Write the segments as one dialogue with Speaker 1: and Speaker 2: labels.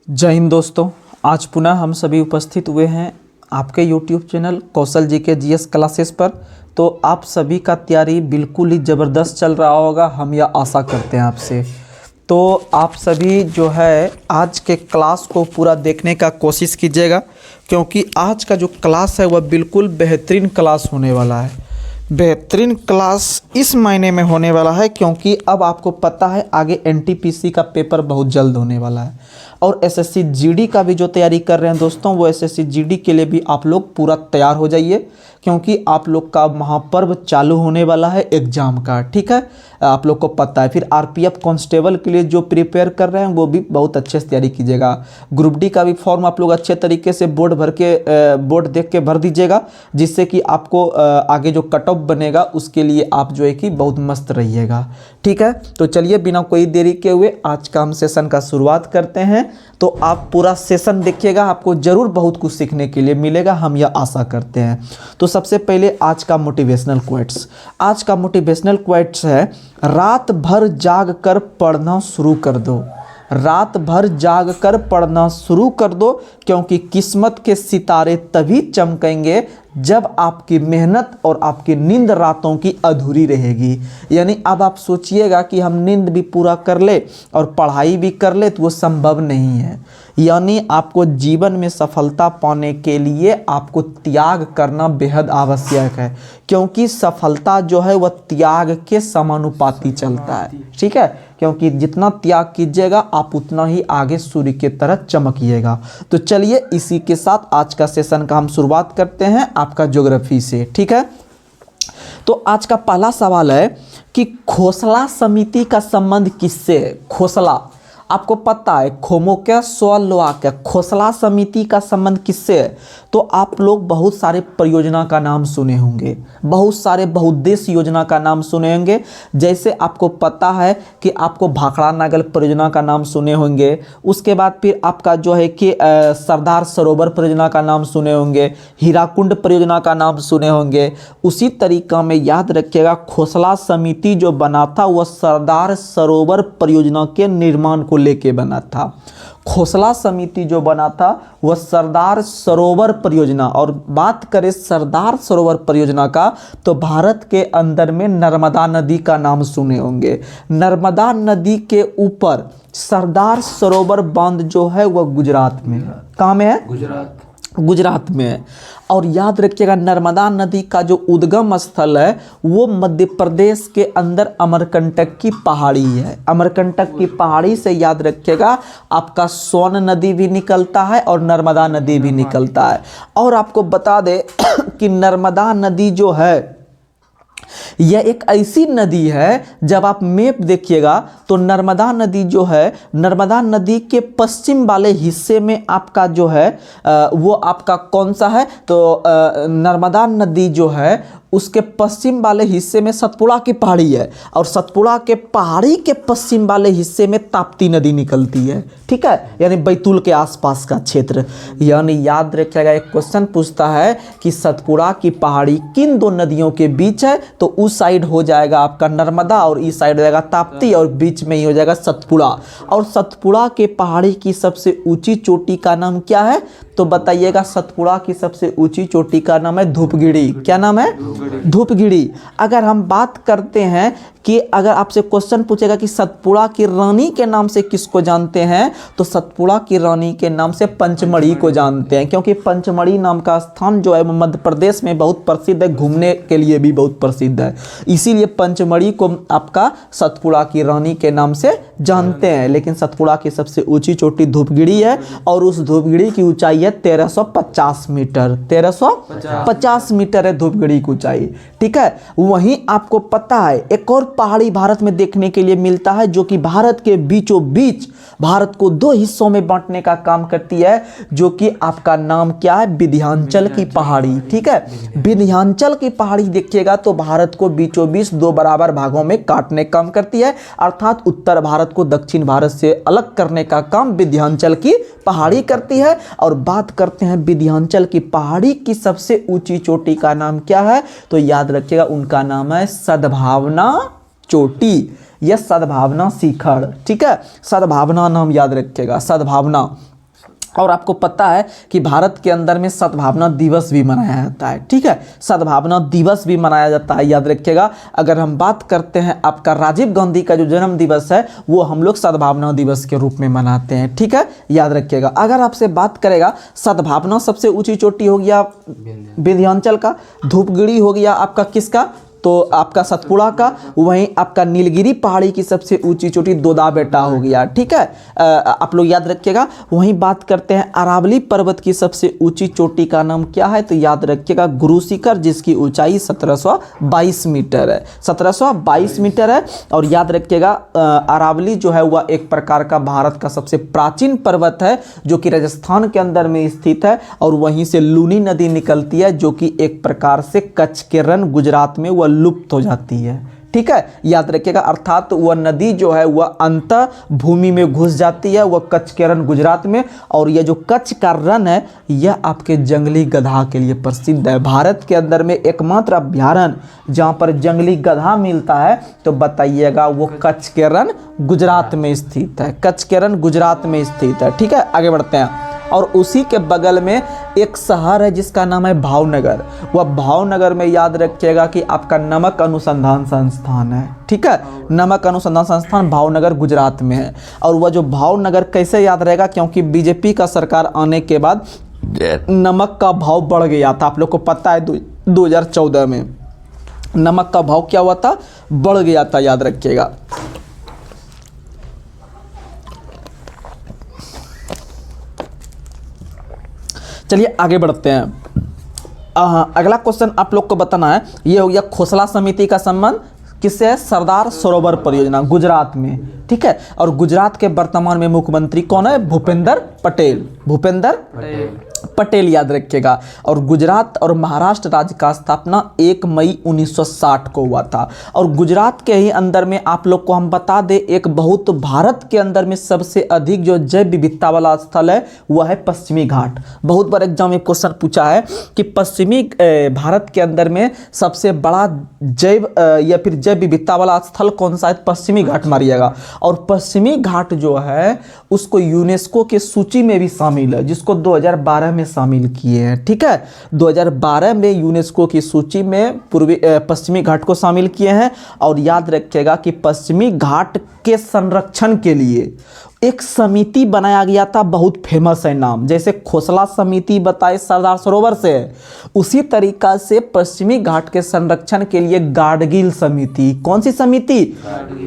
Speaker 1: जय हिंद दोस्तों। आज पुनः हम सभी उपस्थित हुए हैं आपके YouTube चैनल कौशल जी के जीएस क्लासेस पर। तो आप सभी का तैयारी बिल्कुल ही ज़बरदस्त चल रहा होगा, हम यह आशा करते हैं आपसे। तो आप सभी जो है आज के क्लास को पूरा देखने का कोशिश कीजिएगा, क्योंकि आज का जो क्लास है वह बिल्कुल बेहतरीन क्लास होने वाला है। बेहतरीन क्लास इस महीने में होने वाला है क्योंकि अब आपको पता है आगे एनटीपीसी का पेपर बहुत जल्द होने वाला है, और एसएससी जीडी का भी जो तैयारी कर रहे हैं दोस्तों, वो एसएससी जीडी के लिए भी आप लोग पूरा तैयार हो जाइए, क्योंकि आप लोग का महापर्व चालू होने वाला है एग्ज़ाम का। ठीक है, आप लोग को पता है। फिर आरपीएफ कांस्टेबल के लिए जो प्रिपेयर कर रहे हैं वो भी बहुत अच्छे से तैयारी कीजिएगा। ग्रुप डी का भी फॉर्म आप लोग अच्छे तरीके से बोर्ड देख के भर दीजिएगा, जिससे कि आपको आगे जो कट ऑफ बनेगा उसके लिए आप जो है कि बहुत मस्त रहिएगा। ठीक है, तो चलिए बिना कोई देरी के हुए आज का हम सेशन का शुरुआत करते हैं। तो आप पूरा सेशन देखिएगा, आपको ज़रूर बहुत कुछ सीखने के लिए मिलेगा, हम यह आशा करते हैं। तो सबसे पहले आज का मोटिवेशनल क्वेट्स। आज का मोटिवेशनल क्वेट्स है, रात भर जाग कर पढ़ना शुरू कर दो। रात भर जाग कर पढ़ना शुरू कर दो, क्योंकि किस्मत के सितारे तभी चमकेंगे जब आपकी मेहनत और आपकी नींद रातों की अधूरी रहेगी। यानी अब आप सोचिएगा कि हम नींद भी पूरा कर ले और पढ़ाई भी कर ले, तो वो संभव नहीं है। यानी आपको जीवन में सफलता पाने के लिए आपको त्याग करना बेहद आवश्यक है, क्योंकि सफलता जो है वह त्याग के समानुपाती चलता है। ठीक है, क्योंकि जितना त्याग कीजिएगा आप उतना ही आगे सूर्य की तरह चमकिएगा। तो चलिए इसी के साथ आज का सेशन का हम शुरुआत करते हैं आपका ज्योग्राफी से। ठीक है, तो आज का पहला सवाल है कि खोसला समिति का संबंध किससे है? खोसला, आपको पता है खोमोक्या स्वलोआक्या, खोसला समिति का संबंध किससे है? तो आप लोग बहुत सारे परियोजना का नाम सुने होंगे, बहुत सारे बहुउद्देश्य योजना का नाम सुने होंगे। जैसे आपको पता है कि आपको भाखड़ा नागल परियोजना का नाम सुने होंगे, उसके बाद फिर आपका जो है कि सरदार सरोवर परियोजना का नाम सुने होंगे, हीराकुंड परियोजना का नाम सुने होंगे। उसी तरीका में याद रखिएगा, खोसला समिति जो बना था वह सरदार सरोवर परियोजना के निर्माण को लेके बना था। खोसला समिति जो बना था वह सरदार सरोवर परियोजना, और बात करें सरदार सरोवर परियोजना का तो भारत के अंदर में नर्मदा नदी का नाम सुने होंगे। नर्मदा नदी के ऊपर सरदार सरोवर बांध जो है वह गुजरात में है। कहाँ में है? गुजरात में है। और याद रखिएगा नर्मदा नदी का जो उद्गम स्थल है वो मध्य प्रदेश के अंदर अमरकंटक की पहाड़ी है। अमरकंटक की पहाड़ी से याद रखिएगा आपका सोन नदी भी निकलता है और नर्मदा नदी भी निकलता है। और आपको बता दे कि नर्मदा नदी जो है यह एक ऐसी नदी है, जब आप मैप देखिएगा तो नर्मदा नदी जो है, नर्मदा नदी के पश्चिम वाले हिस्से में आपका जो है वो आपका कौन सा है? तो नर्मदा नदी जो है उसके पश्चिम वाले हिस्से में सतपुड़ा की पहाड़ी है, और सतपुड़ा के पहाड़ी के पश्चिम वाले हिस्से में ताप्ती नदी निकलती है। ठीक है, यानी बैतूल के आसपास का क्षेत्र। यानी याद रखिएगा, एक क्वेश्चन पूछता है कि सतपुड़ा की पहाड़ी किन दो नदियों के बीच है? तो उस साइड हो जाएगा आपका नर्मदा और इस साइड हो जाएगा ताप्ती, और बीच में ही हो जाएगा सतपुड़ा। और सतपुड़ा के पहाड़ी की सबसे ऊंची चोटी का नाम क्या है? तो बताइएगा, सतपुड़ा की सबसे ऊंची चोटी का नाम है धूपगिरी। क्या नाम है? धूपगिरी। अगर हम बात करते हैं कि अगर आपसे क्वेश्चन पूछेगा कि सतपुड़ा की रानी के नाम से किसको जानते हैं, तो सतपुड़ा की रानी के नाम से पंचमढ़ी को जानते हैं, क्योंकि पंचमढ़ी नाम का स्थान जो है मध्य प्रदेश में बहुत प्रसिद्ध है, घूमने के लिए भी बहुत प्रसिद्ध है। इसीलिए पंचमढ़ी को आपका सतपुड़ा की रानी के नाम से जानते हैं। लेकिन सतपुड़ा की सबसे ऊंची चोटी धूपगिरी है, और उस धूपगिरी की ऊंचाई है 1350 मीटर। 1350 मीटर है धूपगिरी की ऊंचाई। ठीक है, वहीं आपको पता है एक और पहाड़ी भारत में देखने के लिए मिलता है, जो कि भारत के बीचों बीच भारत को दो हिस्सों में बांटने का काम करती है, जो कि आपका नाम क्या है? विंध्याचल की पहाड़ी। ठीक है, विंध्याचल की पहाड़ी देखिएगा तो भारत को बीचों बीच दो बराबर भागों में काटने का काम करती है, अर्थात उत्तर भारत को दक्षिण भारत से अलग करने का काम विंध्याचल की पहाड़ी करती है। और बात करते हैं विंध्याचल की पहाड़ी की सबसे ऊंची चोटी का नाम क्या है? तो याद रखिएगा उनका नाम है सद्भावना चोटी या सद्भावना शिखर। ठीक है, सद्भावना नाम याद रखिएगा, सद्भावना। और आपको पता है कि भारत के अंदर में सद्भावना दिवस भी मनाया जाता है, ठीक है, सद्भावना दिवस भी मनाया जाता है, याद रखिएगा। अगर हम बात करते हैं आपका राजीव गांधी का जो जन्म दिवस है वो हम लोग सद्भावना दिवस के रूप में मनाते हैं, ठीक है, याद रखिएगा। अगर आपसे बात करेगा सद्भावना सबसे ऊंची चोटी हो गया विंध्याचल का, धूपगढ़ी हो गया आपका किसका, तो आपका सतपुड़ा का, वहीं आपका नीलगिरी पहाड़ी की सबसे ऊंची चोटी दोदा बेटा हो गया, ठीक है, आप लोग याद रखिएगा। वहीं बात करते हैं अरावली पर्वत की सबसे ऊंची चोटी का नाम क्या है, तो याद रखिएगा गुरु शिखर, जिसकी ऊंचाई 1722 मीटर है, 1722 मीटर है। और याद रखिएगा अरावली जो है वह एक प्रकार का भारत का सबसे प्राचीन पर्वत है जो कि राजस्थान के अंदर में स्थित है, और वहीं से लूनी नदी निकलती है जो कि एक प्रकार से कच्छ के रण गुजरात में वह लुप्त हो जाती है, ठीक है, याद रखिएगा। अर्थात वह नदी जो है वह अंत भूमि में घुस जाती है, वह कच्छ के रण गुजरात में। और यह जो कच्छ का रण है यह आपके जंगली गधा के लिए प्रसिद्ध है। भारत के अंदर में एकमात्र अभ्यारण्य जहां पर जंगली गधा मिलता है तो बताइएगा वो कच्छ के रण गुजरात में स्थित है, कच्छ के रण गुजरात में स्थित है, ठीक है। आगे बढ़ते हैं। और उसी के बगल में एक शहर है जिसका नाम है भावनगर। वह भावनगर में याद रखिएगा कि आपका नमक अनुसंधान संस्थान है, ठीक है, नमक अनुसंधान संस्थान भावनगर गुजरात में है। और वह जो भावनगर कैसे याद रहेगा, क्योंकि बीजेपी का सरकार आने के बाद नमक का भाव बढ़ गया था, आप लोग को पता है 2014 में नमक का भाव क्या हुआ था, बढ़ गया था, याद रखिएगा। चलिए आगे बढ़ते हैं। अगला क्वेश्चन आप लोग को बताना है, ये हो गया खोसला समिति का संबंध किससे है, सरदार सरोवर परियोजना गुजरात में, ठीक है। और गुजरात के वर्तमान में मुख्यमंत्री कौन है, भूपेंद्र पटेल, भूपेंद्र पटेल याद रखिएगा। और गुजरात और महाराष्ट्र राज्य का स्थापना 1 मई 1960 को हुआ था। और गुजरात के ही अंदर में आप लोग को हम बता दें, एक बहुत भारत के अंदर में सबसे अधिक जो जैव विविधता वाला स्थल है वह है पश्चिमी घाट। बहुत बार एग्जाम में क्वेश्चन पूछा है कि पश्चिमी भारत के अंदर में सबसे बड़ा जैव या फिर जैव विविधता वाला स्थल कौन सा है, पश्चिमी घाट मारिएगा। और पश्चिमी घाट जो है उसको यूनेस्को के सूची में भी शामिल है, जिसको 2012 में शामिल किए हैं, ठीक है, 2012 में यूनेस्को की सूची में पश्चिमी घाट को शामिल किए हैं। और याद रखिएगा कि पश्चिमी घाट के संरक्षण के लिए एक समिति बनाया गया था, बहुत फेमस है नाम, जैसे खोसला समिति बताए सरदार सरोवर से, उसी तरीका से पश्चिमी घाट के संरक्षण के लिए गाडगिल समिति, कौन सी समिति,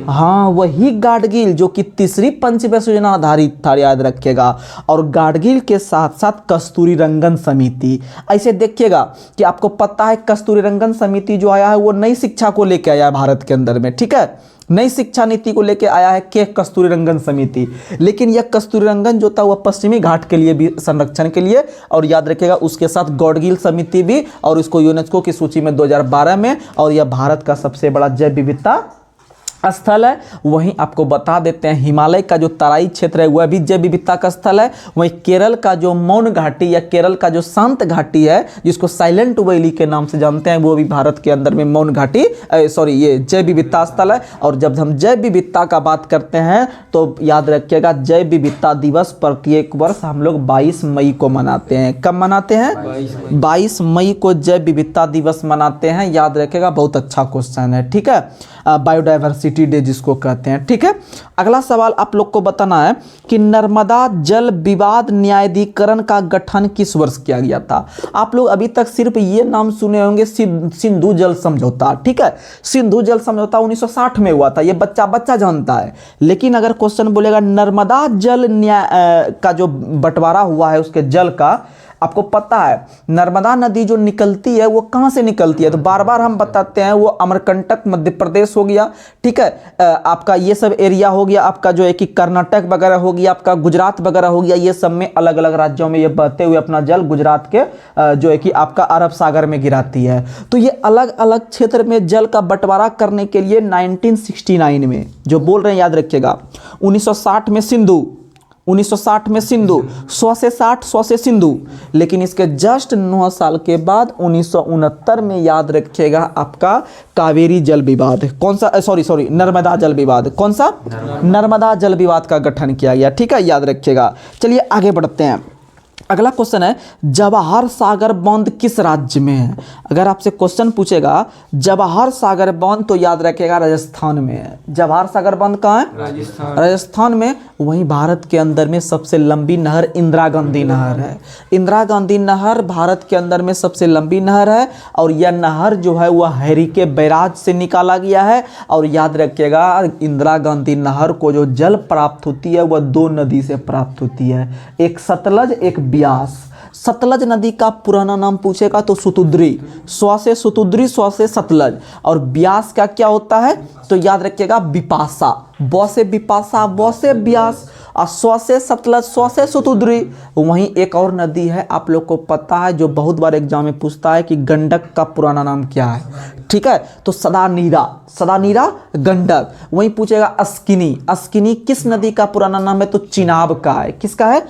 Speaker 1: हाँ वही गाडगिल जो कि तीसरी पंचवर्ष योजना आधारित था, याद रखिएगा। और गाडगिल के साथ साथ कस्तूरी रंगन समिति, ऐसे देखिएगा कि आपको पता है कस्तूरी रंगन समिति जो आया है वो नई शिक्षा को लेकर आया है भारत के अंदर में, ठीक है, नई शिक्षा नीति को लेकर आया है के कस्तूरी रंगन समिति। लेकिन यह कस्तूरी रंगन जो था वह पश्चिमी घाट के लिए भी संरक्षण के लिए, और याद रखिएगा उसके साथ गाडगिल समिति भी, और इसको यूनेस्को की सूची में 2012 में, और यह भारत का सबसे बड़ा जैव विविधता स्थल है। वहीं आपको बता देते हैं हिमालय का जो तराई क्षेत्र है वह भी जैव विविधता का स्थल है। वहीं केरल का जो मौन घाटी या केरल का जो शांत घाटी है जिसको साइलेंट वैली के नाम से जानते हैं, वो भी भारत के अंदर में मौन घाटी ये जैव विविधता स्थल है। और जब हम जैव विविधता का बात करते हैं तो याद रखिएगा जैव विविधता दिवस प्रत्येक वर्ष हम लोग 22 मई को मनाते हैं। कब मनाते हैं, 22 मई को जैव विविधता दिवस मनाते हैं, याद रखिएगा, बहुत अच्छा क्वेश्चन है, ठीक है, बायोडाइवर्सिटी डे जिसको कहते हैं, ठीक है। अगला सवाल आप लोग को बताना है कि नर्मदा जल विवाद न्यायाधिकरण का गठन किस वर्ष किया गया था। आप लोग अभी तक सिर्फ ये नाम सुने होंगे सिंधु जल समझौता, ठीक है, सिंधु जल समझौता 1960 में हुआ था, ये बच्चा जानता है। लेकिन अगर क्वेश्चन बोलेगा नर्मदा जल न्याय का जो बंटवारा हुआ है उसके जल का, आपको पता है नर्मदा नदी जो निकलती है वो कहाँ से निकलती है, तो बार बार हम बताते हैं वो अमरकंटक मध्य प्रदेश हो गया, ठीक है, आपका ये सब एरिया हो गया, आपका जो है कि कर्नाटक वगैरह हो गया, आपका गुजरात वगैरह हो गया, ये सब में अलग अलग राज्यों में ये बहते हुए अपना जल गुजरात के जो है कि आपका अरब सागर में गिराती है। तो ये अलग अलग क्षेत्र में जल का बंटवारा करने के लिए 1969 में जो बोल रहे हैं याद रखिएगा, 1960 में सिंधु, 1960 में सिंधु, 100 से सिंधु, लेकिन इसके जस्ट 9 साल के बाद 1969 में याद रखिएगा आपका कावेरी जल विवाद, कौन सा, सॉरी नर्मदा जल विवाद, कौन सा, नर्मदा जल विवाद का गठन किया गया, ठीक है, याद रखिएगा। चलिए आगे बढ़ते हैं। अगला क्वेश्चन है जवाहर सागर बांध किस राज्य में है। अगर आपसे क्वेश्चन पूछेगा जवाहर सागर बांध तो याद रखिएगा राजस्थान में है। जवाहर सागर बांध कहाँ है? राजस्थान में। वहीं भारत के अंदर में सबसे लंबी नहर इंदिरा गांधी नहर है। इंदिरा गांधी नहर भारत के अंदर में सबसे लंबी नहर है और यह नहर जो है वह हरिके बैराज से निकाला गया है। और याद रखिएगा इंदिरा गांधी नहर को जो जल प्राप्त होती है वह 2 नदी से प्राप्त होती है, एक सतलज एक ब्यास। सतलज नदी का पुराना नाम पूछेगा तो सुतुद्री, स्व से सुतुद्री स्व से सतलज। और ब्यास का क्या होता है तो याद रखिएगा बिपाशा, ब से बिपाशा ब से ब्यास और स्व से सतलज स्व से सुतुद्री। वहीं एक और नदी है आप लोग को पता है जो बहुत बार एग्जाम में पूछता है कि गंडक का पुराना नाम क्या है, ठीक है, तो सदानीरा, सदानीरा गंडक। वहीं पूछेगा अस्किनी, अस्किनी किस नदी का पुराना नाम है तो चिनाब का है। किसका है?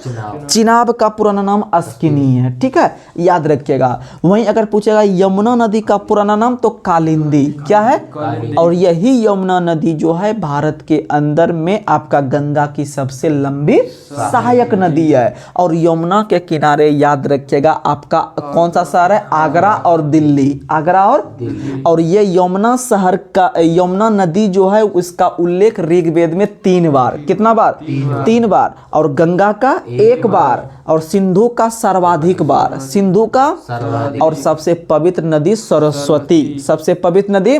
Speaker 1: चिनाब का पुराना नाम अस्किनी है, ठीक है, याद रखिएगा। वहीं अगर पूछेगा यमुना नदी का पुराना नाम तो कालिंदी, क्या है? और यही यमुना नदी जो है भारत के अंदर में आपका गंगा की सबसे लंबी सहायक नदी है। और यमुना के किनारे याद रखिएगा आपका कौन सा शहर है? आगरा और दिल्ली, आगरा और ये यमुना शहर का, यमुना नदी जो है उसका उल्लेख ऋग्वेद में 3 बार, कितना बार? 3 बार। और गंगा का 1 बार और सिंधु का सर्वाधिक बार, सिंधु का। और सबसे पवित्र नदी सरस्वती, सबसे पवित्र नदी।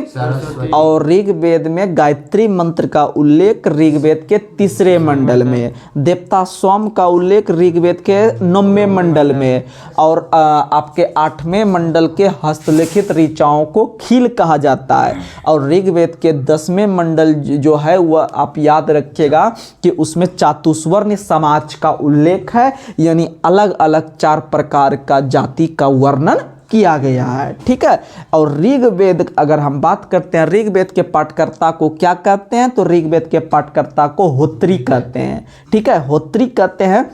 Speaker 1: और ऋग्वेद में गायत्री मंत्र का उल्लेख ऋग्वेद के 3रे मंडल में, देवता सोम का उल्लेख ऋग्वेद के 9वें मंडल में और आपके 8वें मंडल के हस्तलिखित ऋचाओं को खील कहा जाता है। और ऋग्वेद के 10वें मंडल जो है वह आप याद रखिएगा कि उसमें चातुस्वर्ण समाज का उल्लेख है, यानी अलग अलग 4 प्रकार का जाति का वर्णन किया गया है, ठीक है। और ऋग्वेद अगर हम बात करते हैं ऋग्वेद के पाठकर्ता को क्या कहते हैं तो ऋग्वेद के पाठकर्ता को होत्री कहते हैं, ठीक है, होत्री कहते हैं।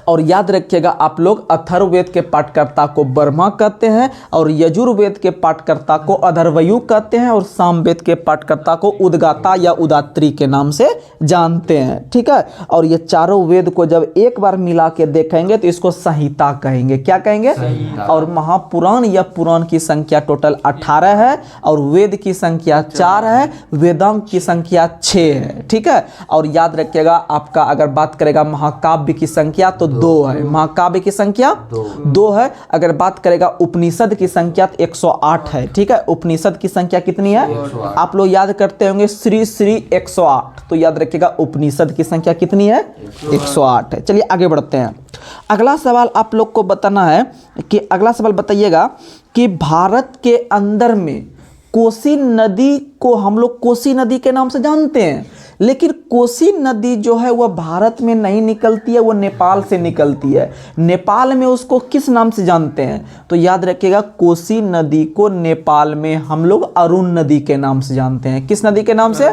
Speaker 1: और याद रखिएगा आप लोग अथर्ववेद के पाठकर्ता को ब्रह्मा कहते हैं और यजुर्वेद के पाठकर्ता को अधर्वयु कहते हैं और सामवेद के पाठकर्ता को उद्गाता या उदात्री के नाम से जानते हैं, ठीक है। और ये चारों वेद को जब एक बार मिला के देखेंगे तो इसको संहिता कहेंगे, क्या कहेंगे? और महापुराण या पुराण की संख्या टोटल 18 है और वेद की संख्या 4 है, वेदांग की संख्या 6 है, ठीक है। और याद रखिएगा आपका अगर बात करेगा महाकाव्य की संख्या तो 2 है, महाकाव्य की संख्या 2 है। अगर बात करेगा उपनिषद की संख्या तो 108 है, ठीक है। उपनिषद की संख्या कितनी है? आप लोग याद करते होंगे श्री 108, तो याद रखिएगा उपनिषद की संख्या कितनी है? 108 है। चलिए आगे बढ़ते हैं। अगला सवाल आप लोग को बताना है कि अगला सवाल बताइएगा कि भारत के अंदर में कोसी नदी को हम लोग कोसी नदी के नाम से जानते हैं, लेकिन कोसी नदी जो है वह भारत में नहीं निकलती है, वो नेपाल से निकलती है। नेपाल में उसको किस नाम से जानते हैं तो याद रखिएगा कोसी नदी को नेपाल में हम लोग अरुण नदी के नाम से जानते हैं। किस नदी के नाम से?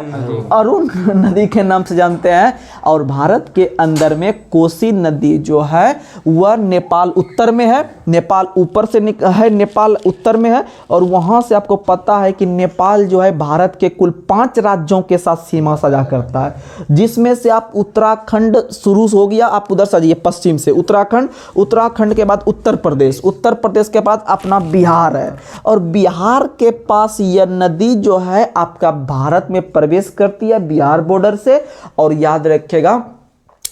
Speaker 1: अरुण नदी के नाम से जानते हैं। और भारत के अंदर में कोसी नदी जो है वह नेपाल उत्तर में है, नेपाल ऊपर से है, नेपाल उत्तर में है। और वहाँ से आपको पता है कि नेपाल जो है भारत के कुल 5 राज्यों के साथ सीमा साझा करता है, जिसमें से आप उत्तराखंड शुरू हो गया, आप उधर से जाइए पश्चिम से उत्तराखंड, उत्तराखंड के बाद उत्तर प्रदेश, उत्तर प्रदेश के बाद अपना बिहार है। और बिहार के पास यह नदी जो है आपका भारत में प्रवेश करती है बिहार बॉर्डर से। और याद रखिएगा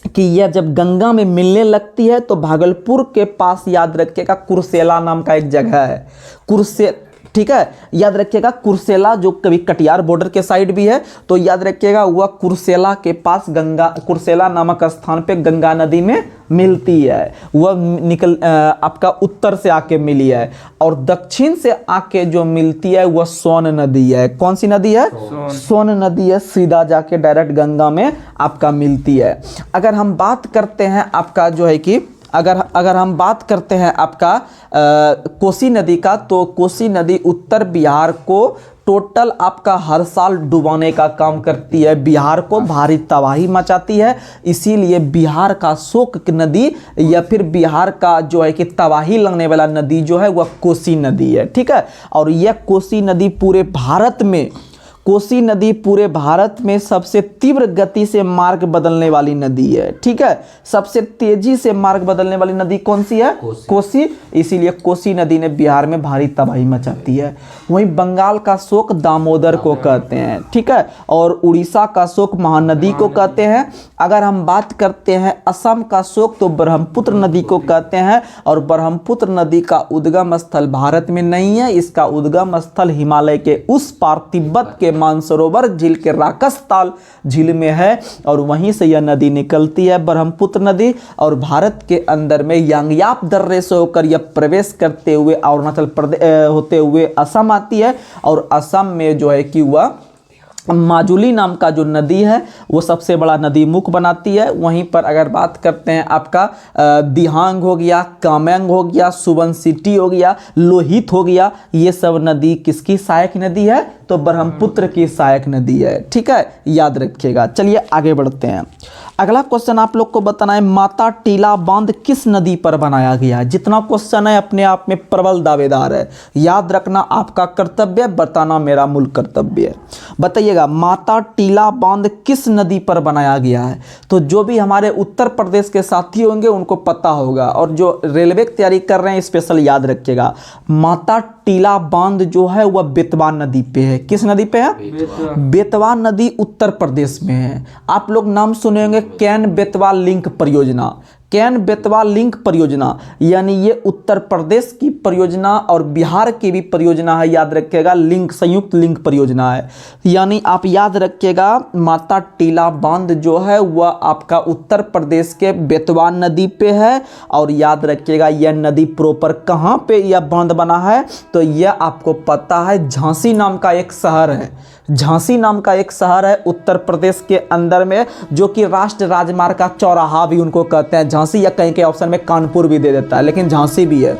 Speaker 1: कि यह जब गंगा में मिलने लगती है तो भागलपुर के पास याद रखिएगा कुर्सेला नाम का एक जगह है, ठीक है, याद रखिएगा कुर्सेला जो कभी कटिहार बॉर्डर के साइड भी है, तो याद रखिएगा वह कुर्सेला के पास गंगा, कुर्सेला नामक स्थान पे गंगा नदी में मिलती है। वह आपका उत्तर से आके मिली है। और दक्षिण से आके जो मिलती है वह सोन नदी है। कौन सी नदी है? सोन नदी है, सीधा जाके डायरेक्ट गंगा में आपका मिलती है। अगर हम बात करते हैं आपका जो है कि अगर हम बात करते हैं आपका कोसी नदी का, तो कोसी नदी उत्तर बिहार को टोटल आपका हर साल डुबाने का काम करती है, बिहार को भारी तबाही मचाती है। इसीलिए बिहार का शोक नदी या फिर बिहार का जो है कि तबाही लगने वाला नदी जो है वह कोसी नदी है, ठीक है। और यह कोसी नदी पूरे भारत में कोसी नदी पूरे भारत में सबसे तीव्र गति से मार्ग बदलने वाली नदी है। ठीक है, सबसे तेजी से मार्ग बदलने वाली नदी कौन सी है? कोसी। इसीलिए कोसी नदी ने बिहार में भारी तबाही मचाती है। वहीं बंगाल का शोक दामोदर को कहते हैं। ठीक है, और उड़ीसा का शोक महानदी को कहते हैं। अगर हम बात करते हैं असम का शोक तो ब्रह्मपुत्र नदी को कहते हैं। और ब्रह्मपुत्र नदी का उद्गम स्थल भारत में नहीं है, इसका उद्गम स्थल हिमालय के उस पार तिब्बत के मानसरोवर झील के राकसताल झील में है और वहीं से यह नदी निकलती है ब्रह्मपुत्र नदी। और भारत के अंदर में यांगयाप दर्रे से होकर यह प्रवेश करते हुए अरुणाचल प्रदेश होते हुए असम आती है। और असम में जो है कि वह माजुली नाम का जो नदी है वो सबसे बड़ा नदी मुख बनाती है। वहीं पर अगर बात करते हैं आपका दिहांग हो गया, कामेंग हो गया, सुबनसिटी हो गया, लोहित हो गया, ये सब नदी किसकी सहायक नदी है? तो ब्रह्मपुत्र की सहायक नदी है। ठीक है, याद रखिएगा। चलिए आगे बढ़ते हैं। अगला क्वेश्चन आप लोग को बताना है, माता टीला बांध किस नदी पर बनाया गया है? जितना क्वेश्चन है अपने आप में प्रबल दावेदार है। याद रखना आपका कर्तव्य, बताना मेरा मूल कर्तव्य है। बताइएगा माता टीला बांध किस नदी पर बनाया गया है? तो जो भी हमारे उत्तर प्रदेश के साथी होंगे उनको पता होगा, और जो रेलवे की तैयारी कर रहे हैं स्पेशल याद रखिएगा। माता टीला बांध जो है वह बेतवा नदी पे है। किस नदी पे है? बेतवा नदी उत्तर प्रदेश में है। आप लोग नाम सुने होंगे कैन बेतवा लिंक परियोजना। कैन बेतवा लिंक परियोजना यानी ये उत्तर प्रदेश की परियोजना और बिहार की भी परियोजना है। याद रखिएगा, लिंक संयुक्त लिंक परियोजना है। यानी आप याद रखिएगा माता टीला बांध जो है वह आपका उत्तर प्रदेश के बेतवा नदी पे है। और याद रखिएगा यह नदी प्रॉपर कहाँ पे यह बांध बना है? तो यह आपको पता है, झांसी नाम का एक शहर है। झांसी नाम का एक शहर है उत्तर प्रदेश के अंदर में, जो कि राष्ट्रीय राजमार्ग का चौराहा भी उनको कहते हैं झांसी, या कहीं के ऑप्शन में कानपुर भी दे देता है, लेकिन झांसी भी है।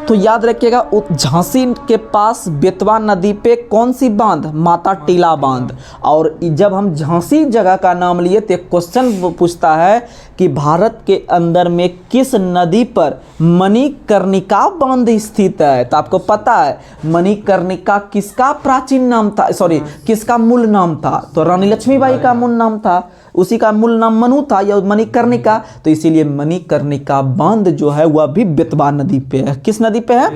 Speaker 1: तो याद रखिएगा झांसी के पास बेतवा नदी पे कौन सी बांध? माता टीला बांध। और जब हम झांसी जगह का नाम लिए तो एक क्वेश्चन पूछता है कि भारत के अंदर में किस नदी पर मणिकर्णिका बांध स्थित है? तो आपको पता है मणिकर्णिका किसका प्राचीन नाम था, सॉरी किसका मूल नाम था? तो रानी लक्ष्मीबाई का मूल नाम था, उसी का मूल नाम मनु था या मणिकर्णिका। तो इसीलिए मणिकर्णिका बांध जो है वह भी बेतवा नदी पे है। किस नदी पे है?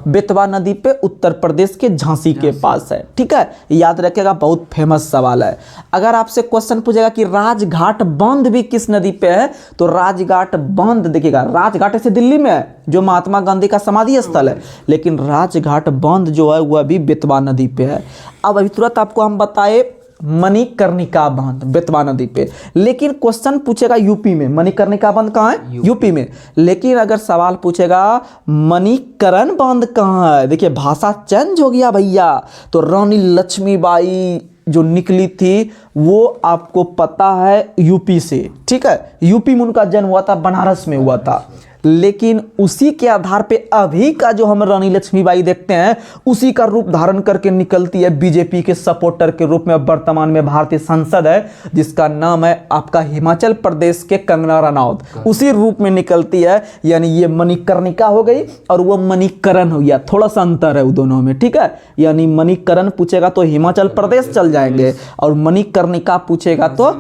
Speaker 1: बेतवा नदी पे उत्तर प्रदेश के झांसी के पास है। ठीक है, याद रखिएगा, बहुत फेमस सवाल है। अगर आपसे क्वेश्चन पूछेगा कि राजघाट बांध भी किस नदी पे है, तो राजघाट बांध देखिएगा, राजघाट ऐसे दिल्ली में है जो महात्मा गांधी का समाधि स्थल है, लेकिन राजघाट बांध जो है वह भी बेतवा नदी पे है। अब अभी तुरंत आपको हम बताए मणिकर्णिका बांध बेतवा नदी पे, लेकिन क्वेश्चन पूछेगा यूपी में। मणिकर्णिका बांध कहाँ है? यूपी में। लेकिन अगर सवाल पूछेगा मणिकरण बांध कहाँ है, देखिए भाषा चेंज हो गया भैया। तो रानी लक्ष्मीबाई जो निकली थी वो आपको पता है यूपी से। ठीक है, यूपी में उनका जन्म हुआ था, बनारस में हुआ था। लेकिन उसी के आधार पे अभी का जो हम रानी लक्ष्मीबाई देखते हैं उसी का रूप धारण करके निकलती है बीजेपी के सपोर्टर के रूप में। वर्तमान में भारतीय संसद है जिसका नाम है आपका हिमाचल प्रदेश के कंगना रनौत, उसी रूप में निकलती है। यानी ये मणिकर्णिका हो गई और वो मणिकरण हो गया, थोड़ा सा अंतर है वो दोनों में। ठीक है, यानी मणिकरण पूछेगा तो हिमाचल प्रदेश चल जाएंगे और मणिकर्णिका पूछेगा तो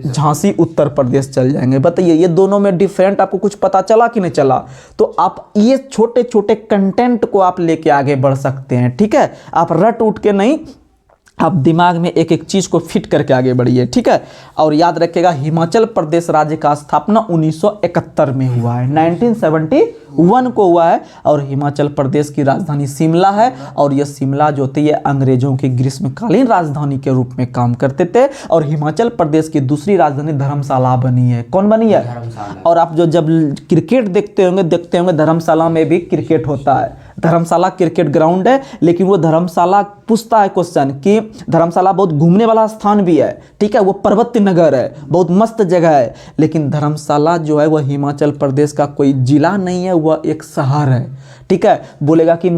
Speaker 1: झांसी उत्तर प्रदेश चल जाएंगे। बताइए ये दोनों में डिफरेंट आपको कुछ पता चला कि नहीं चला? तो आप ये छोटे छोटे कंटेंट को आप लेके आगे बढ़ सकते हैं। ठीक है, आप रट उठ के नहीं, आप दिमाग में एक एक चीज को फिट करके आगे बढ़िए। ठीक है, और याद रखिएगा हिमाचल प्रदेश राज्य का स्थापना 1971 में हुआ है, 1971 को हुआ है। और हिमाचल प्रदेश की राजधानी शिमला है, और यह शिमला जो थी ये अंग्रेजों की ग्रीष्मकालीन राजधानी के रूप में काम करते थे। और हिमाचल प्रदेश की दूसरी राजधानी धर्मशाला बनी है। कौन बनी है? और आप जो जब क्रिकेट देखते होंगे धर्मशाला में भी क्रिकेट होता है। धर्मशाला क्रिकेट ग्राउंड है, लेकिन वो धर्मशाला पूछता है क्वेश्चन कि धर्मशाला बहुत घूमने वाला स्थान भी है। ठीक है, वो पर्वत नगर है, बहुत मस्त जगह है। लेकिन धर्मशाला जो है वह हिमाचल प्रदेश का कोई जिला नहीं है, वह एक शहर है। ठीक है, बोलेगा कि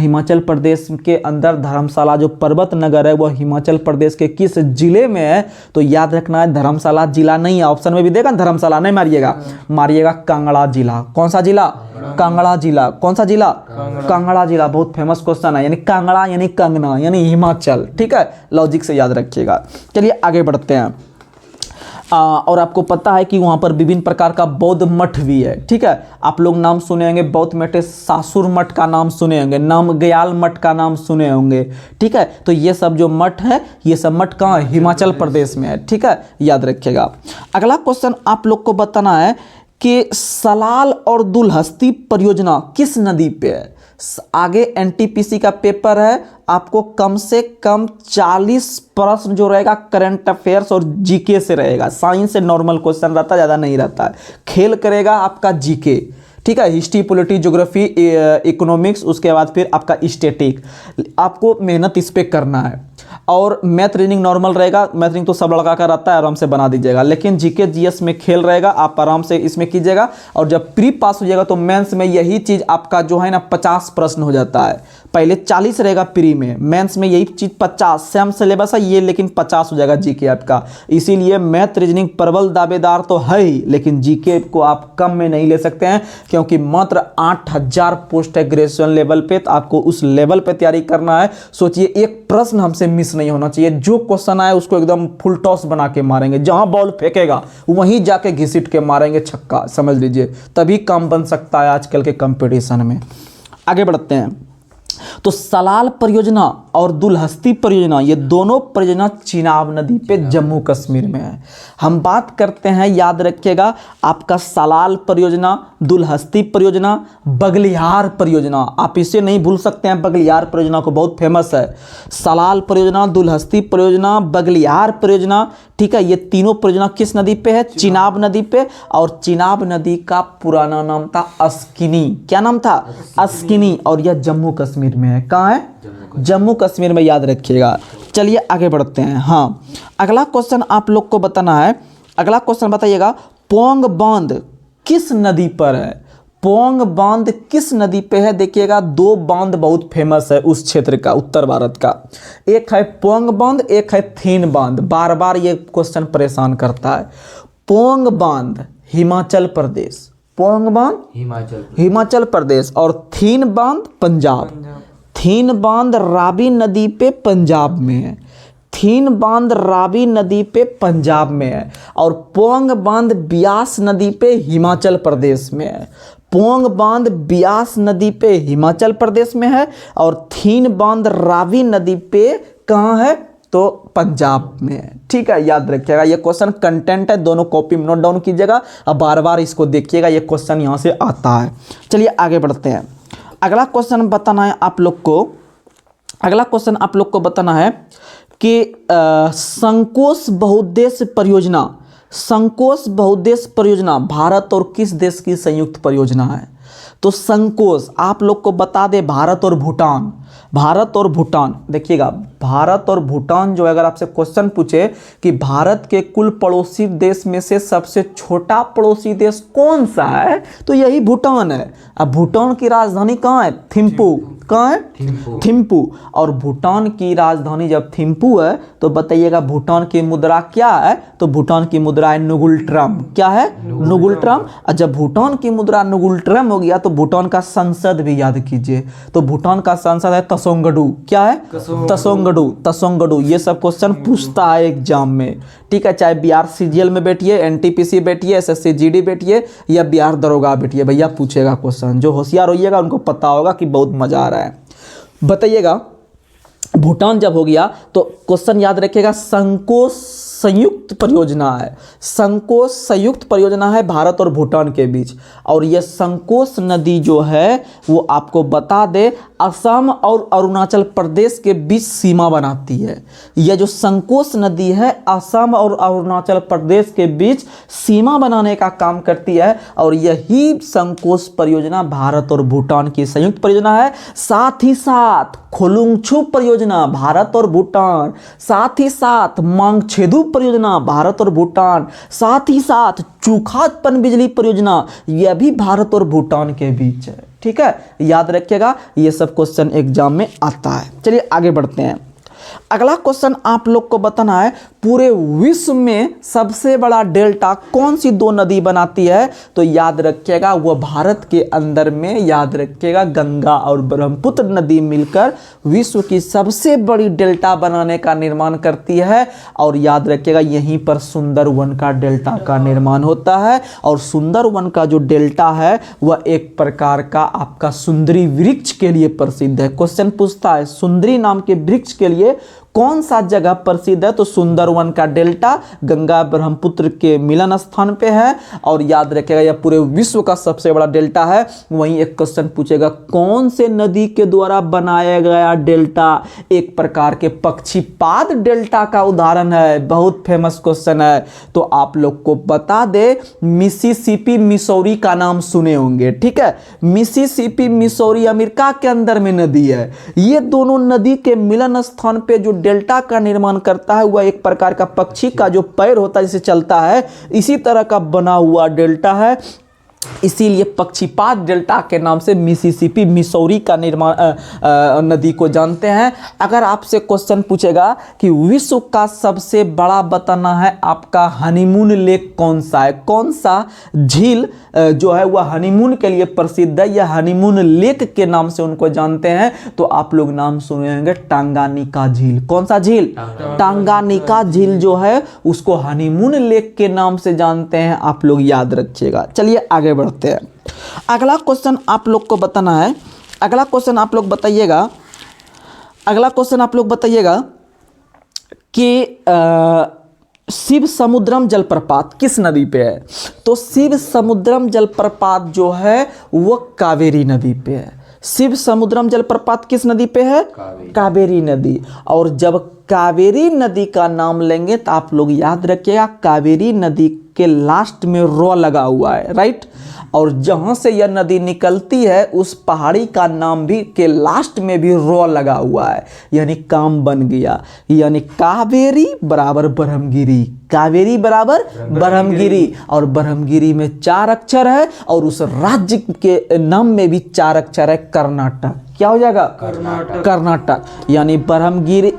Speaker 1: हिमाचल प्रदेश के अंदर धर्मशाला जो पर्वत नगर है वह हिमाचल प्रदेश के किस जिले में है? तो याद रखना है धर्मशाला जिला नहीं है। ऑप्शन में भी देगा धर्मशाला नहीं मारिएगा, मारिएगा कांगड़ा जिला। कौन सा जिला? कांगड़ा जिला। कौन सा जिला? कांगड़ा जिला। बहुत फेमस क्वेश्चन है, यानी कांगड़ा यानी कंगना यानी हिमाचल। ठीक है, लॉजिक से याद रखिएगा। चलिए आगे बढ़ते हैं। और आपको पता है कि वहाँ पर विभिन्न प्रकार का बौद्ध मठ भी है। ठीक है, आप लोग नाम सुने होंगे बौद्ध मठ, सासुर मठ का नाम सुने होंगे, नामग्याल मठ का नाम सुने होंगे। ठीक है, तो ये सब जो मठ है, ये सब मठ कहाँ है? हिमाचल प्रदेश में है। ठीक है, याद रखिएगा। अगला क्वेश्चन आप लोग को बताना है कि सलाल और दुलहस्ती परियोजना किस नदी पे है? आगे एनटीपीसी का पेपर है, आपको कम से कम 40 प्रश्न जो रहेगा करंट अफेयर्स और जीके से रहेगा। साइंस से नॉर्मल क्वेश्चन रहता है, ज़्यादा नहीं रहता है। खेल करेगा आपका जीके। ठीक है, हिस्ट्री, पॉलिटी, ज्योग्राफी, इकोनॉमिक्स, उसके बाद फिर आपका स्टैटिक। आपको मेहनत इस पे करना है। और मैथ रीजनिंग नॉर्मल रहेगा, मैथ रीजनिंग तो सब लड़का का रहता है, आराम से बना दीजिएगा। लेकिन जीके जीएस में खेल रहेगा, आप आराम से इसमें कीजिएगा। और जब प्री पास हो जाएगा तो मेंस में यही चीज़ आपका जो है ना 50 प्रश्न हो जाता है। पहले 40 रहेगा प्री में, मेंस में यही चीज़ 50। सेम सिलेबस है ये, लेकिन 50 हो जाएगा जीके आपका। इसीलिए मैथ रीजनिंग प्रबल दावेदार तो है ही, लेकिन जीके को आप कम में नहीं ले सकते हैं, क्योंकि मात्र 8000 पोस्ट है ग्रेजुएशन लेवल पे। तो आपको उस लेवल पे तैयारी करना है। सोचिए, एक प्रश्न हमसे मिस नहीं होना चाहिए। जो क्वेश्चन आए उसको एकदम फुल टॉस बना के मारेंगे। जहां बॉल फेंकेगा वहीं जाके घिसिट के मारेंगे छक्का, समझ लीजिए। तभी काम बन सकता है आजकल के कंपटीशन में। आगे बढ़ते हैं। तो सलाल परियोजना और दुलहस्ती परियोजना, ये दोनों परियोजना चिनाब नदी पे जम्मू कश्मीर में है। हम बात करते हैं, याद रखिएगा, आपका सलाल परियोजना, दुलहस्ती परियोजना, बगलियार परियोजना। आप इसे नहीं भूल सकते हैं, बगलियार परियोजना को, बहुत फेमस है। सलाल परियोजना, दुलहस्ती परियोजना, बगलियार परियोजना। ठीक है, ये तीनों परियोजना किस नदी पे है? चिनाब नदी पे। और चिनाब नदी का पुराना नाम था अस्किनी। क्या नाम था? अस्किनी। और यह जम्मू कश्मीर में है। कहाँ है? जम्मू कश्मीर में, याद रखिएगा। चलिए आगे बढ़ते हैं। हाँ, अगला क्वेश्चन आप लोग को बताना है। अगला क्वेश्चन बताइएगा, पोंग बांध किस नदी पर है? पोंग बांध किस नदी पे है? देखिएगा, दो बांध बहुत फेमस है उस क्षेत्र का, उत्तर भारत का। एक है पोंग बांध, एक है थीन बांध। बार बार ये क्वेश्चन परेशान करता है। पोंग बांध हिमाचल प्रदेश, पोंग बांध हिमाचल प्रदेश, और थीन बांध पंजाब। थीन बांध रावी नदी पे पंजाब में है। थीन बांध रावी नदी पे पंजाब में है। और पोंग बांध ब्यास नदी पे हिमाचल प्रदेश में है। पोंग बांध ब्यास नदी पे हिमाचल प्रदेश में है, और थीन बांध रावी नदी पे कहाँ है? तो पंजाब में है। ठीक है, याद रखिएगा। ये क्वेश्चन कंटेंट है, दोनों कॉपी में नोट डाउन कीजिएगा। अब बार बार इसको देखिएगा, ये क्वेश्चन यहाँ से आता है। चलिए आगे बढ़ते हैं। अगला क्वेश्चन बताना है आप लोग को। अगला क्वेश्चन आप लोग को बताना है कि संकोश बहुउद्देश्य परियोजना, संकोश बहुउद्देश्य परियोजना भारत और किस देश की संयुक्त परियोजना है? तो संकोश आप लोग को बता दे, भारत और भूटान। भारत और भूटान, देखिएगा, भारत और भूटान जो, अगर आपसे क्वेश्चन पूछे कि भारत के कुल पड़ोसी देश में से सबसे छोटा पड़ोसी देश कौन सा है, तो यही भूटान है। अब भूटान की राजधानी कहाँ है? थिम्पू। कहाँ है? थिम्पू। और भूटान की राजधानी जब थिम्पू है, तो बताइएगा भूटान की मुद्रा क्या है? तो भूटान की मुद्रा है नुगुल ट्रम। क्या है? नुगुल ट्रम। और जब भूटान की मुद्रा नुगुल ट्रम हो गया, तो भूटान का संसद भी याद कीजिए। तो भूटान का संसद है तसोंगडू। क्या है? तसोंगडू। तसोंगडू। ये सब क्वेश्चन पूछता है एग्जाम में। ठीक है, चाहे बिहार सीजीएल में बैठिए, एनटीपीसी बैठिए, एसएससी जीडी बैठिए, या बिहार दरोगा बैठिए, भैया पूछेगा क्वेश्चन। जो होशियार होइएगा उनको पता होगा कि बहुत मजा आ रहा है। बताइएगा, भूटान जब हो गया तो क्वेश्चन याद रखिएगा, संकोश संयुक्त परियोजना है। संकोश संयुक्त परियोजना है भारत और भूटान के बीच। और यह संकोश नदी जो है वो आपको बता दे, असम और अरुणाचल प्रदेश के बीच सीमा बनाती है। यह जो संकोश नदी है असम और अरुणाचल प्रदेश के बीच सीमा बनाने का काम करती है। और यही संकोश परियोजना भारत और भूटान की संयुक्त परियोजना है। साथ ही साथ खोलुंगछू परियोजना भारत और भूटान, साथ ही साथ मांगछेदू परियोजना भारत और भूटान, साथ ही साथ चूखात पनबिजली परियोजना, यह भी भारत और भूटान के बीच है। ठीक है, याद रखिएगा, ये सब क्वेश्चन एग्जाम में आता है। चलिए आगे बढ़ते हैं। अगला क्वेश्चन आप लोग को बताना है, पूरे विश्व में सबसे बड़ा डेल्टा कौन सी दो नदी बनाती है? तो याद रखिएगा वह भारत के अंदर में, याद रखिएगा गंगा और ब्रह्मपुत्र नदी मिलकर विश्व की सबसे बड़ी डेल्टा बनाने का निर्माण करती है। और याद रखिएगा यहीं पर सुंदरवन का डेल्टा का निर्माण होता है। और सुंदरवन का जो डेल्टा है वह एक प्रकार का आपका सुंदरी वृक्ष के लिए प्रसिद्ध है। क्वेश्चन पूछता है सुंदरी नाम के वृक्ष के लिए कौन सा जगह प्रसिद्ध है? तो सुंदरवन का डेल्टा गंगा ब्रह्मपुत्र के मिलन स्थान पे है। और याद रखिएगा यह पूरे विश्व का सबसे बड़ा डेल्टा है। वहीं एक क्वेश्चन पूछेगा कौन से नदी के द्वारा बनाया गया डेल्टा एक प्रकार के पक्षीपाद डेल्टा का उदाहरण है? बहुत फेमस क्वेश्चन है। तो आप लोग को बता दे, मिसिसिपी मिसौरी का नाम सुने होंगे, ठीक है। मिसिसिपी मिसौरी अमेरिका के अंदर में नदी है। ये दोनों नदी के मिलन स्थान पे जो डेल्टा का निर्माण करता है वह एक प्रकार का पक्षी का जो पैर होता है जिसे चलता है, इसी तरह का बना हुआ डेल्टा है। इसीलिए पक्षीपात डेल्टा के नाम से मिसिसिपी मिसौरी का निर्माण नदी को जानते हैं। अगर आपसे क्वेश्चन पूछेगा कि विश्व का सबसे बड़ा बताना है आपका हनीमून लेक कौन सा है, कौन सा झील जो है वह हनीमून के लिए प्रसिद्ध है, यह हनीमून लेक के नाम से उनको जानते हैं। तो आप लोग नाम सुने होंगे टांगानिका झील। कौन सा झील? टांगानिका झील जो है उसको हनीमून लेक के नाम से जानते हैं, आप लोग याद रखिएगा। चलिए आगे बढ़ते हैं। अगला क्वेश्चन आप लोग को बताना है, अगला क्वेश्चन आप लोग बताइएगा, अगला क्वेश्चन आप लोग बताइएगा कि शिव समुद्रम जलप्रपात किस नदी पे है? तो शिव समुद्रम जलप्रपात जो है वह कावेरी नदी पे है। शिव समुद्रम जलप्रपात किस नदी पे है? कावेरी नदी। और जब कावेरी नदी का नाम लेंगे तो आप लोग याद रखिएगा कावेरी नदी के लास्ट में रॉ लगा हुआ है, राइट। और जहां से यह नदी निकलती है उस पहाड़ी का नाम भी के लास्ट में भी रॉ लगा हुआ है, यानी काम बन गया। यानी कावेरी बराबर ब्रह्मगिरी, कावेरी बराबर ब्रह्मगिरी। और ब्रह्मगिरी में 4 अक्षर है और उस राज्य के नाम में भी 4 अक्षर है, कर्नाटक। क्या हो जाएगा? कर्नाटक। कर्नाटक। यानी ब्रह्मगिरी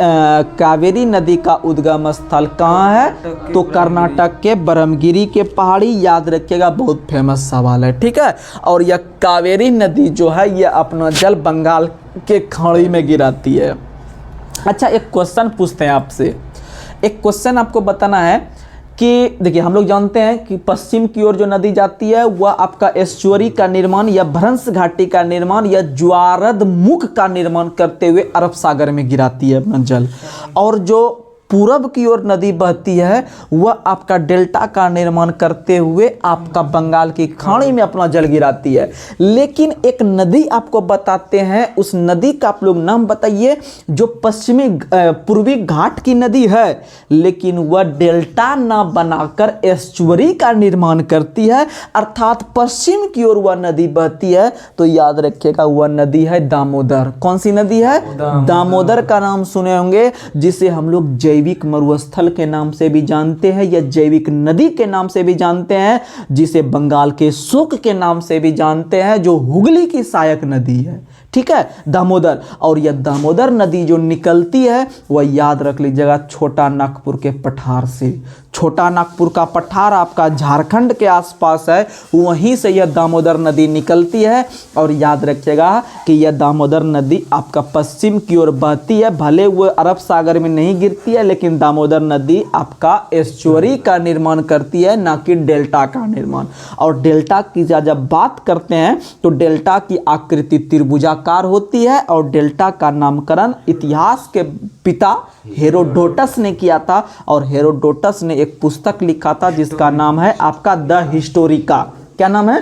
Speaker 1: कावेरी नदी का उद्गम स्थल कहाँ है? तो कर्नाटक के ब्रह्मगिरी के पहाड़ी। याद रखिएगा बहुत फेमस सवाल है, ठीक है। और यह कावेरी नदी जो है यह अपना जल बंगाल के खाड़ी में गिराती है। अच्छा एक क्वेश्चन पूछते हैं आपसे, एक क्वेश्चन आपको बताना है कि देखिए हम लोग जानते हैं कि पश्चिम की ओर जो नदी जाती है वह आपका एस्चुअरी का निर्माण या भ्रंश घाटी का निर्माण या ज्वारद मुख का निर्माण करते हुए अरब सागर में गिराती है अपना जल। और जो पूरब की ओर नदी बहती है वह आपका डेल्टा का निर्माण करते हुए आपका बंगाल की खाड़ी में अपना जल गिराती है। लेकिन एक नदी आपको बताते हैं, उस नदी का आप लोग नाम बताइए जो पश्चिमी पूर्वी घाट की नदी है लेकिन वह डेल्टा ना बनाकर एस्चुअरी का निर्माण करती है, अर्थात पश्चिम की ओर वह नदी बहती है। तो याद रखिएगा वह नदी है दामोदर। कौन सी नदी है? दामोदर का नाम सुने होंगे, जिसे हम लोग जैविक मरुस्थल के नाम से भी जानते हैं या जैविक नदी के नाम से भी जानते हैं, जिसे बंगाल के शोक के नाम से भी जानते हैं, जो हुगली की सहायक नदी है, ठीक है, दामोदर। और यह दामोदर नदी जो निकलती है वह याद रख लीजिएगा छोटा नागपुर के पठार से। छोटा नागपुर का पठार आपका झारखंड के आसपास है, वहीं से यह दामोदर नदी निकलती है। और याद रखिएगा कि यह दामोदर नदी आपका पश्चिम की ओर बहती है, भले वो अरब सागर में नहीं गिरती है लेकिन दामोदर नदी आपका एस्चुअरी का निर्माण करती है, ना कि डेल्टा का निर्माण। और डेल्टा की जब बात करते हैं तो डेल्टा की आकृति त्रिभुजाकार होती है। और डेल्टा का नामकरण इतिहास के पिता हेरोडोटस ने किया था। और हेरोडोटस ने एक पुस्तक लिखा था जिसका नाम है आपका द हिस्टोरिका। क्या नाम है?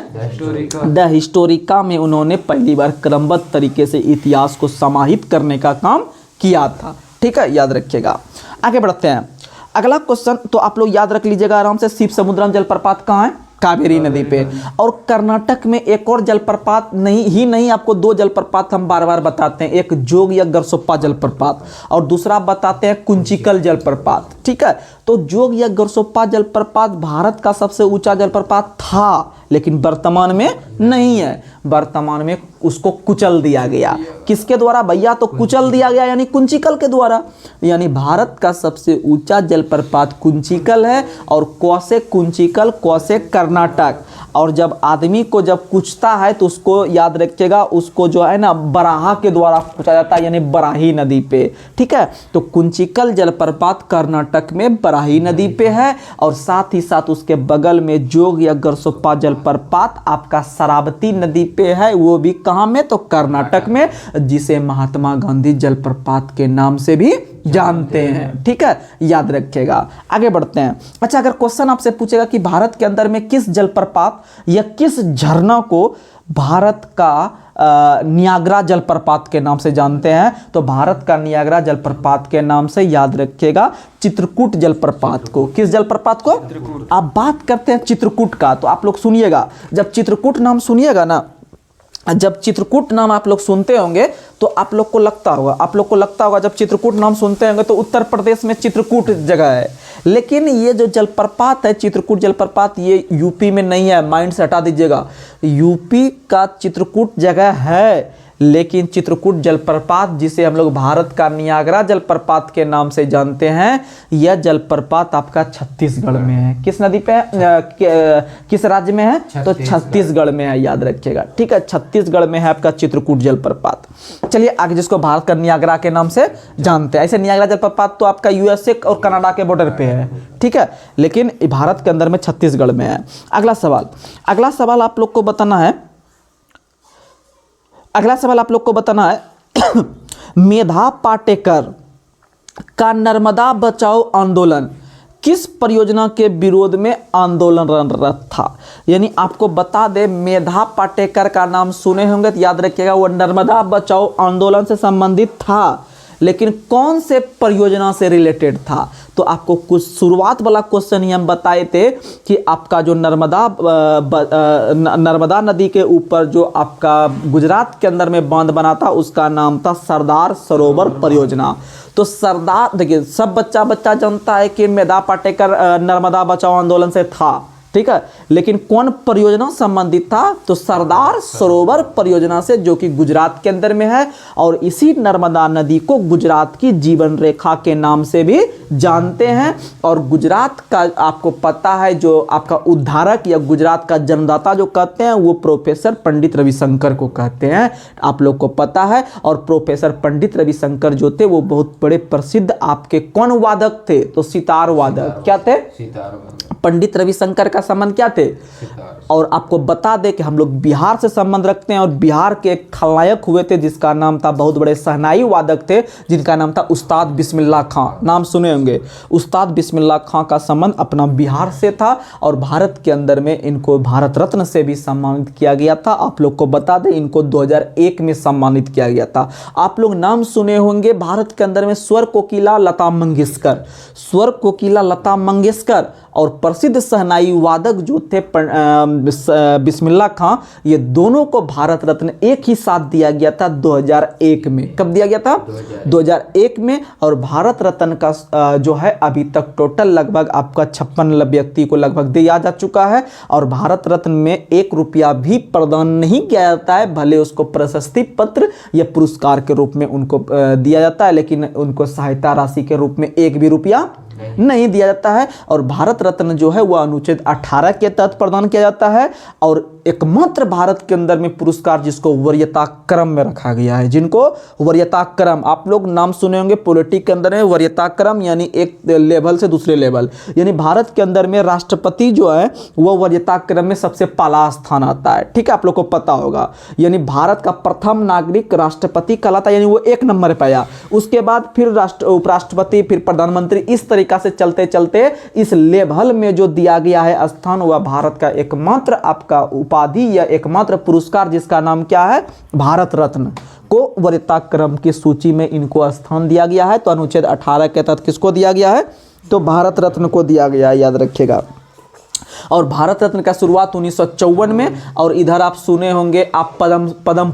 Speaker 1: द हिस्टोरिका में उन्होंने पहली बार क्रमबद्ध तरीके से इतिहास को समाहित करने का काम किया था, ठीक है, याद रखिएगा। आगे बढ़ते हैं। अगला क्वेश्चन तो आप लोग याद रख लीजिएगा आराम से, शिव समुद्रम जलप्रपात कहाँ है? कावेरी नदी पे। और कर्नाटक में एक और जलप्रपात नहीं आपको 2 जलप्रपात हम बार बार बताते हैं, एक जोग या गरसोप्पा जलप्रपात और दूसरा बताते हैं कुंचिकल जलप्रपात, ठीक है। तो जोग या गरसोप्पा जलप्रपात भारत का सबसे ऊंचा जलप्रपात था लेकिन वर्तमान में नहीं है, वर्तमान में उसको कुचल दिया गया। किसके द्वारा भैया? तो कुचल दिया गया यानी कुंचिकल के द्वारा। यानी भारत का सबसे ऊंचा जलप्रपात कुंचिकल है और कौसे कुंचिकल, कौसे कर्नाटक। और जब आदमी को जब कुचता है तो उसको याद रखिएगा, उसको जो है ना बराहा के द्वारा कुचा जाता है, यानी बराही नदी पे। ठीक है, तो कुंचिकल जलप्रपात कर्नाटक में बराही नदी पे है और साथ ही साथ उसके बगल में जोग या गरसोप्पा जलप्रपात आपका शरावती नदी पे है, वो भी कहाँ में? तो कर्नाटक में, जिसे महात्मा गांधी जलप्रपात के नाम से भी जानते हैं। ठीक है, याद रखिएगा। आगे बढ़ते हैं। अच्छा, अगर क्वेश्चन आपसे पूछेगा कि भारत के अंदर में किस जलप्रपात या किस झरना को भारत का नियाग्रा जलप्रपात के नाम से जानते हैं, तो भारत का नियाग्रा जलप्रपात के नाम से याद रखिएगा चित्रकूट जलप्रपात को। किस जलप्रपात को? आप बात करते हैं चित्रकूट का, तो आप लोग सुनिएगा, जब चित्रकूट नाम सुनिएगा ना, जब चित्रकूट नाम आप लोग सुनते होंगे तो आप लोग को लगता होगा जब चित्रकूट नाम सुनते होंगे तो उत्तर प्रदेश में चित्रकूट जगह है। लेकिन ये जो जलप्रपात है चित्रकूट जलप्रपात, ये यूपी में नहीं है, माइंड से हटा दीजिएगा। यूपी का चित्रकूट जगह है, लेकिन चित्रकूट जलप्रपात जिसे हम लोग भारत का नियाग्रा जलप्रपात के नाम से जानते हैं, यह जलप्रपात आपका छत्तीसगढ़ में है। किस नदी पे है? किस राज्य में है? तो छत्तीसगढ़ में है, याद रखिएगा। ठीक है, छत्तीसगढ़ में है आपका चित्रकूट जलप्रपात। चलिए आगे, जिसको भारत का नियाग्रा के नाम से जानते हैं। ऐसे नियाग्रा जलप्रपात तो आपका यूएसए और कनाडा के बॉर्डर पे है। ठीक है, लेकिन भारत के अंदर में छत्तीसगढ़ में है। अगला सवाल आप लोग को बताना है मेधा पाटेकर का नर्मदा बचाओ आंदोलन किस परियोजना के विरोध में आंदोलनरत था? यानी आपको बता दे, मेधा पाटेकर का नाम सुने होंगे तो याद रखिएगा, वो नर्मदा बचाओ आंदोलन से संबंधित था, लेकिन कौन से परियोजना से रिलेटेड था? तो आपको कुछ शुरुआत वाला क्वेश्चन ही हम बताए थे कि आपका जो नर्मदा नदी के ऊपर जो आपका गुजरात के अंदर में बांध बना था, उसका नाम था सरदार सरोवर परियोजना। तो सरदार, देखिए सब बच्चा जानता है कि मेधा पाटेकर नर्मदा बचाओ आंदोलन से था। ठीक है, लेकिन कौन परियोजना संबंधित था? तो सरदार सरोवर परियोजना से, जो कि गुजरात के अंदर में है। और इसी नर्मदा नदी को गुजरात की जीवन रेखा के नाम से भी जानते हैं। और गुजरात का आपको पता है, जो आपका उद्धारक या गुजरात का जन्मदाता जो कहते हैं, वो प्रोफेसर पंडित रविशंकर को कहते हैं, आप लोग को पता है। और प्रोफेसर पंडित रविशंकर जो थे, वो बहुत बड़े प्रसिद्ध आपके कौन वादक थे? तो सितार वादक। क्या थे? पंडित रविशंकर का संबंध क्या थे? और आपको बता दें कि हम लोग बिहार से संबंध रखते हैं, और बिहार के एक खलनायक हुए थे जिसका नाम था, बहुत बड़े शहनाई वादक थे जिनका नाम था उस्ताद बिस्मिल्लाह खां। नाम सुने होंगे। उस्ताद बिस्मिल्लाह खां का संबंध अपना बिहार से था, और भारत के अंदर में इनको भारत रत्न से भी सम्मानित किया गया था। आप लोग को बता दें, इनको 2001 में सम्मानित किया गया था। आप लोग नाम सुने होंगे भारत के अंदर में स्वर कोकिला लता मंगेशकर और प्रसिद्ध शहनाई वादक जो थे बिस्मिल्लाह खां, ये दोनों को भारत रत्न एक ही साथ दिया गया था 2001 में। कब दिया गया था? 2001 में। और भारत रत्न का जो है अभी तक टोटल लगभग आपका 56 व्यक्ति को लगभग दिया जा चुका है। और भारत रत्न में 1 रुपया भी प्रदान नहीं किया जाता है, भले उसको प्रशस्ति पत्र या पुरस्कार के रूप में उनको दिया जाता है, लेकिन उनको सहायता राशि के रूप में 1 भी रुपया नहीं दिया जाता है। और भारत रत्न जो है वह अनुच्छेद 18 के तहत प्रदान किया जाता है। और एकमात्र भारत के अंदर में पुरस्कार जिसको वरीयता क्रम में रखा गया है, जिनको वरीयता क्रम, आप लोग नाम सुने होंगे पॉलिटिक्स के अंदर में वरीयता क्रम, यानी एक लेवल से दूसरे लेवल। यानी भारत के अंदर में राष्ट्रपति जो है वह वरीयता क्रम में सबसे पहला स्थान आता है। ठीक है, आप लोग को पता होगा। यानी भारत का प्रथम नागरिक राष्ट्रपति कहलाता है, यानी वो 1 नंबर पे आया। उसके बाद फिर उपराष्ट्रपति, फिर प्रधानमंत्री, इस तरीके से चलते चलते इस लेवल में जो दिया गया है स्थान, वह भारत का एकमात्र आपका उपाधि या एकमात्र पुरस्कार जिसका नाम क्या है? भारत रत्न को वरीयता क्रम की सूची में इनको स्थान दिया गया है। तो अनुच्छेद 18 के तहत किसको दिया गया है? तो भारत रत्न को दिया गया है, याद रखिएगा। और भारत रत्न का शुरुआत 1954 में, और इधर आप सुने होंगे आप पद्म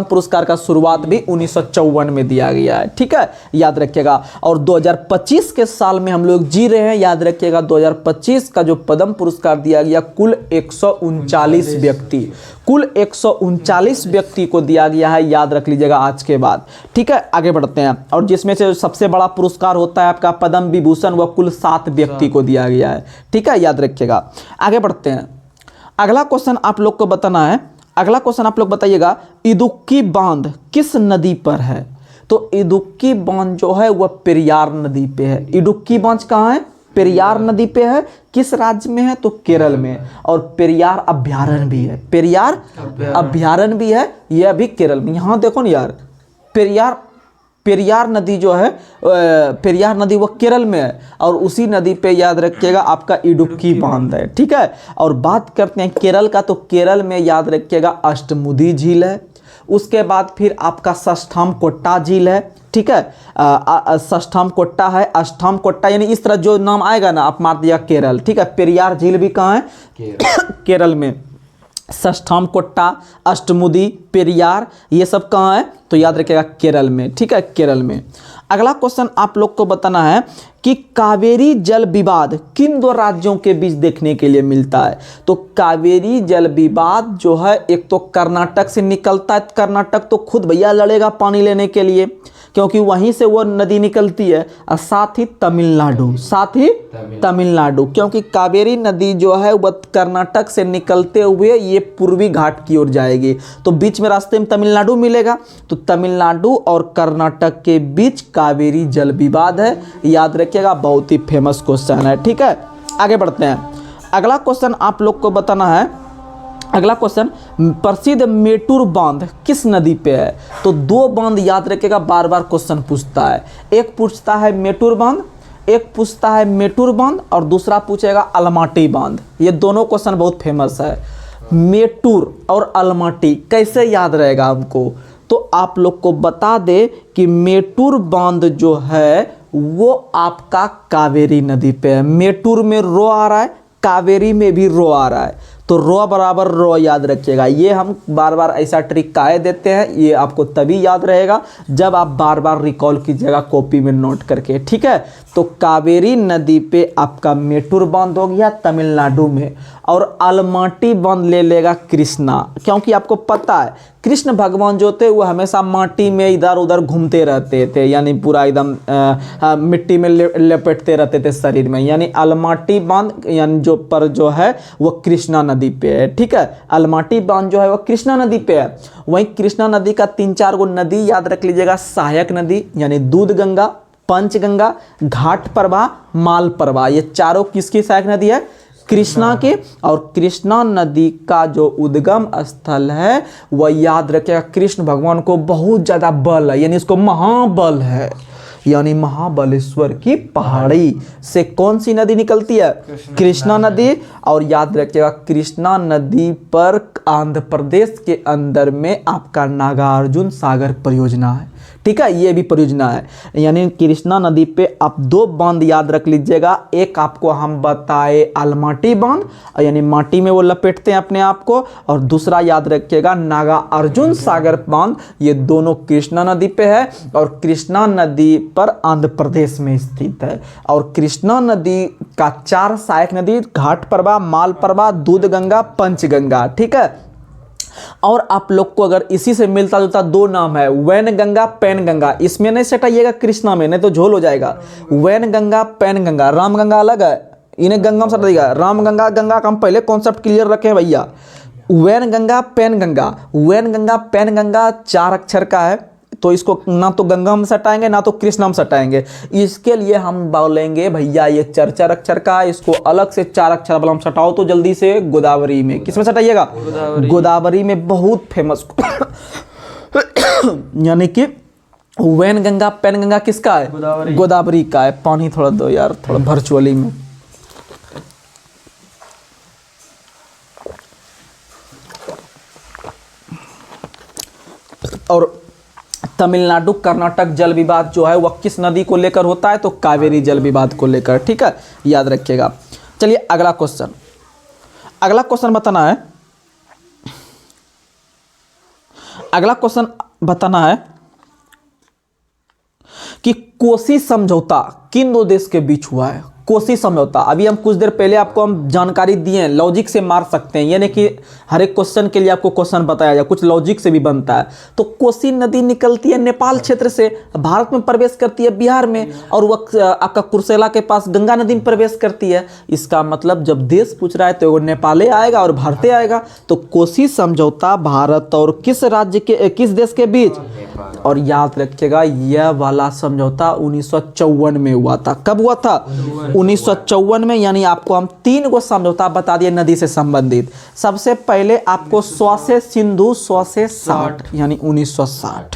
Speaker 1: पुरस्कार का शुरुआत भी 1954 में दिया गया है। ठीक है, याद रखिएगा। और 2025 के साल में हम लोग जी रहे हैं, याद रखिएगा। 2025 का जो पद्म पुरस्कार दिया गया कुल 139 व्यक्ति को दिया गया है, याद रख लीजिएगा आज के बाद। ठीक है, आगे बढ़ते हैं। और जिसमें से सबसे बड़ा पुरस्कार होता है आपका पद्म विभूषण, वह कुल 7 व्यक्ति को दिया गया है। ठीक है, याद रखिएगा। आगे बढ़ते हैं। अगला क्वेश्चन आप लोग को बताना है। अगला क्वेश्चन आप लोग बताइएगा, इदुक्की बांध किस नदी पर है? तो इदुक्की बांध जो है वह पेरियार नदी पे है। इदुक्की बांध कहाँ है? पेरियार नदी पे है। किस राज्य में है? तो केरल में। और पेरियार अभ्यारण्य भी है, पेरियार अभ्यारण्य भी है, यह भी केरल में। यहाँ देखो ना यार, पेरियार नदी जो है, पेरियार नदी वो केरल में है, और उसी नदी पे याद रखिएगा आपका इडुक्की बांध है। ठीक है, और बात करते हैं केरल का, तो केरल में याद रखिएगा अष्टमुदी झील है, उसके बाद फिर आपका सष्टामकोट्टा झील है। ठीक है, सष्टामकोट्टा है, अष्टामकोट्टा, यानी इस तरह जो नाम आएगा ना आप मार दिया केरल। ठीक है, पेरियार झील भी कहाँ है? केरल में। सष्टामकोट्टा, अष्टमुदी, पेरियार, ये सब कहाँ है? तो याद रखिएगा केरल में। ठीक है, केरल में। अगला क्वेश्चन आप लोग को बताना है कि कावेरी जल विवाद किन 2 राज्यों के बीच देखने के लिए मिलता है? तो कावेरी जल विवाद जो है एक तो कर्नाटक से निकलता है। कर्नाटक तो खुद भैया लड़ेगा पानी लेने के लिए, क्योंकि वहीं से वो नदी निकलती है। और साथ ही तमिलनाडु, क्योंकि कावेरी नदी जो है वह कर्नाटक से निकलते हुए ये पूर्वी घाट की ओर जाएगी, तो बीच में रास्ते में तमिलनाडु मिलेगा। तो तमिलनाडु और कर्नाटक के बीच कावेरी जल विवाद है, याद रखिएगा। बहुत ही फेमस क्वेश्चन है। ठीक है, आगे बढ़ते हैं। अगला क्वेश्चन आप लोग को बताना है। अगला क्वेश्चन, प्रसिद्ध मेटूर बांध किस नदी पे है? तो 2 बांध याद रखिएगा, बार बार क्वेश्चन पूछता है। एक पूछता है मेटूर बांध, एक पूछता है मेटूर बांध, और दूसरा पूछेगा अलमाटी बांध। ये दोनों क्वेश्चन बहुत फेमस है। मेटूर और अलमाटी कैसे याद रहेगा हमको? तो आप लोग को बता दे कि मेटूर बांध जो है वो आपका कावेरी नदी पे है। मेटूर में रो आ रहा है, कावेरी में भी रो आ रहा है, तो रो बराबर रो याद रखिएगा। ये हम बार बार ऐसा ट्रिक काहे देते हैं, ये आपको तभी याद रहेगा जब आप बार बार रिकॉल कीजिएगा कॉपी में नोट करके। ठीक है, तो कावेरी नदी पे आपका मेटूर बांध हो गया तमिलनाडु में, और अलमाटी बांध ले लेगा कृष्णा, क्योंकि आपको पता है कृष्ण भगवान जो थे वो हमेशा माटी में इधर उधर घूमते रहते थे, यानी पूरा एकदम मिट्टी में लपेटते रहते थे शरीर में, यानी अलमाटी बांध यानी जो है वो कृष्णा नदी पे है। ठीक है, अलमाटी बांध जो है वो कृष्णा नदी पे है। वहीं कृष्णा नदी का 3-4 गो नदी याद रख लीजिएगा, सहायक नदी यानी दूध गंगा, पंचगंगा, घाट प्रभा, माल प्रभा, ये चारों किसकी सहायक नदी है? कृष्णा के। और कृष्णा नदी का जो उद्गम स्थल है वह याद रखिएगा कृष्ण भगवान को बहुत ज़्यादा बल है, यानी इसको महाबल है, यानी महाबलेश्वर की पहाड़ी से कौन सी नदी निकलती है? कृष्णा नदी। और याद रखिएगा कृष्णा नदी पर आंध्र प्रदेश के अंदर में आपका नागार्जुन सागर परियोजना है। ठीक है, ये भी परियोजना है, यानी कृष्णा नदी पे आप 2 बांध याद रख लीजिएगा। एक आपको हम बताए अलमाटी बांध, यानी माटी में वो लपेटते हैं अपने आप को, और दूसरा याद रखिएगा नागार्जुन सागर बांध, ये दोनों कृष्णा नदी पे है, और कृष्णा नदी पर आंध्र प्रदेश में स्थित है। और कृष्णा नदी का 4 सहायक नदी, घाट प्रभा, माल प्रभा, दूध गंगा, पंचगंगा। ठीक है, और आप लोग को अगर इसी से मिलता जुलता 2 नाम है, वैन गंगा, पैन गंगा, इसमें नहीं सटाइएगा कृष्णा में, नहीं तो झोल हो जाएगा। वैन गंगा, पैन गंगा, राम गंगा अलग है, इन्हें गंगा में सटाइएगा। राम गंगा, गंगा का हम पहले कॉन्सेप्ट क्लियर रखे हैं भैया। Wainganga, Penganga, Wainganga, Penganga 4 अक्षर का है, तो इसको ना तो गंगा में सटाएंगे ना तो कृष्णा में सटाएंगे। इसके लिए हम बोलेंगे भैया ये 4 अक्षर का है, इसको अलग से 4 अक्षर वाला हम सटाओ तो जल्दी से गोदावरी में। किसमें सटाइएगा? गोदावरी में बहुत फेमस यानी कि वैन गंगा, पैन गंगा किसका है? गोदावरी का है। पानी थोड़ा दो यार, थोड़ा वर्चुअली में। और तमिलनाडु कर्नाटक जल विवाद जो है वह किस नदी को लेकर होता है? तो कावेरी जल विवाद को लेकर। ठीक है, याद रखिएगा। चलिए अगला क्वेश्चन, अगला क्वेश्चन बताना है, अगला क्वेश्चन बताना है कि कोसी समझौता किन दो देश के बीच हुआ है। कोसी समझौता, अभी हम कुछ देर पहले आपको हम जानकारी दिए हैं, लॉजिक से मार सकते हैं, यानी कि हर एक क्वेश्चन के लिए आपको क्वेश्चन बताया जाए, कुछ लॉजिक से भी बनता है। तो कोसी नदी निकलती है नेपाल क्षेत्र से, भारत में प्रवेश करती है बिहार में, और वह आपका कुर्सेला के पास गंगा नदी में प्रवेश करती है। इसका मतलब जब देश पूछ रहा है तो वो नेपाले आएगा और भारते आएगा। तो कोसी समझौता भारत और किस राज्य के, किस देश के बीच, और याद रखिएगा यह वाला समझौता 1954 में हुआ था। कब हुआ था? 1954 में। यानी आपको हम 3 गो समझौता बता दिए नदी से संबंधित। सबसे पहले आपको 100 से सिंधु, 100 से 60 यानी 1960।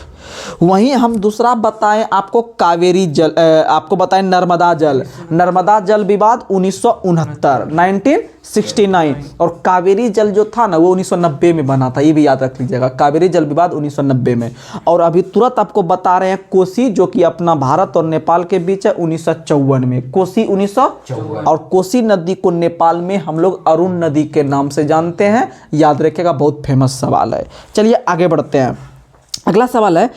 Speaker 1: वहीं हम दूसरा बताएं आपको कावेरी जल, आपको बताएं नर्मदा जल, नर्मदा जल विवाद 1969 और कावेरी जल जो था ना वो 1990 में बना था, ये भी याद रख लीजिएगा, कावेरी जल विवाद 1990 में। और अभी तुरंत आपको बता रहे हैं कोसी, जो कि अपना भारत और नेपाल के बीच है, 1954 में। कोसी 1954, और कोसी नदी को नेपाल में हम लोग अरुण नदी के नाम से जानते हैं, याद रखिएगा, बहुत फेमस सवाल है। चलिए आगे बढ़ते हैं। अगला सवाल है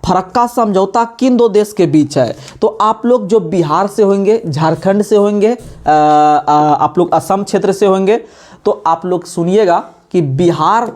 Speaker 1: फरक्का समझौता किन दो देश के बीच है। तो आप लोग जो बिहार से होंगे, झारखंड से होंगे, आप लोग असम क्षेत्र से होंगे, तो आप लोग सुनिएगा कि बिहार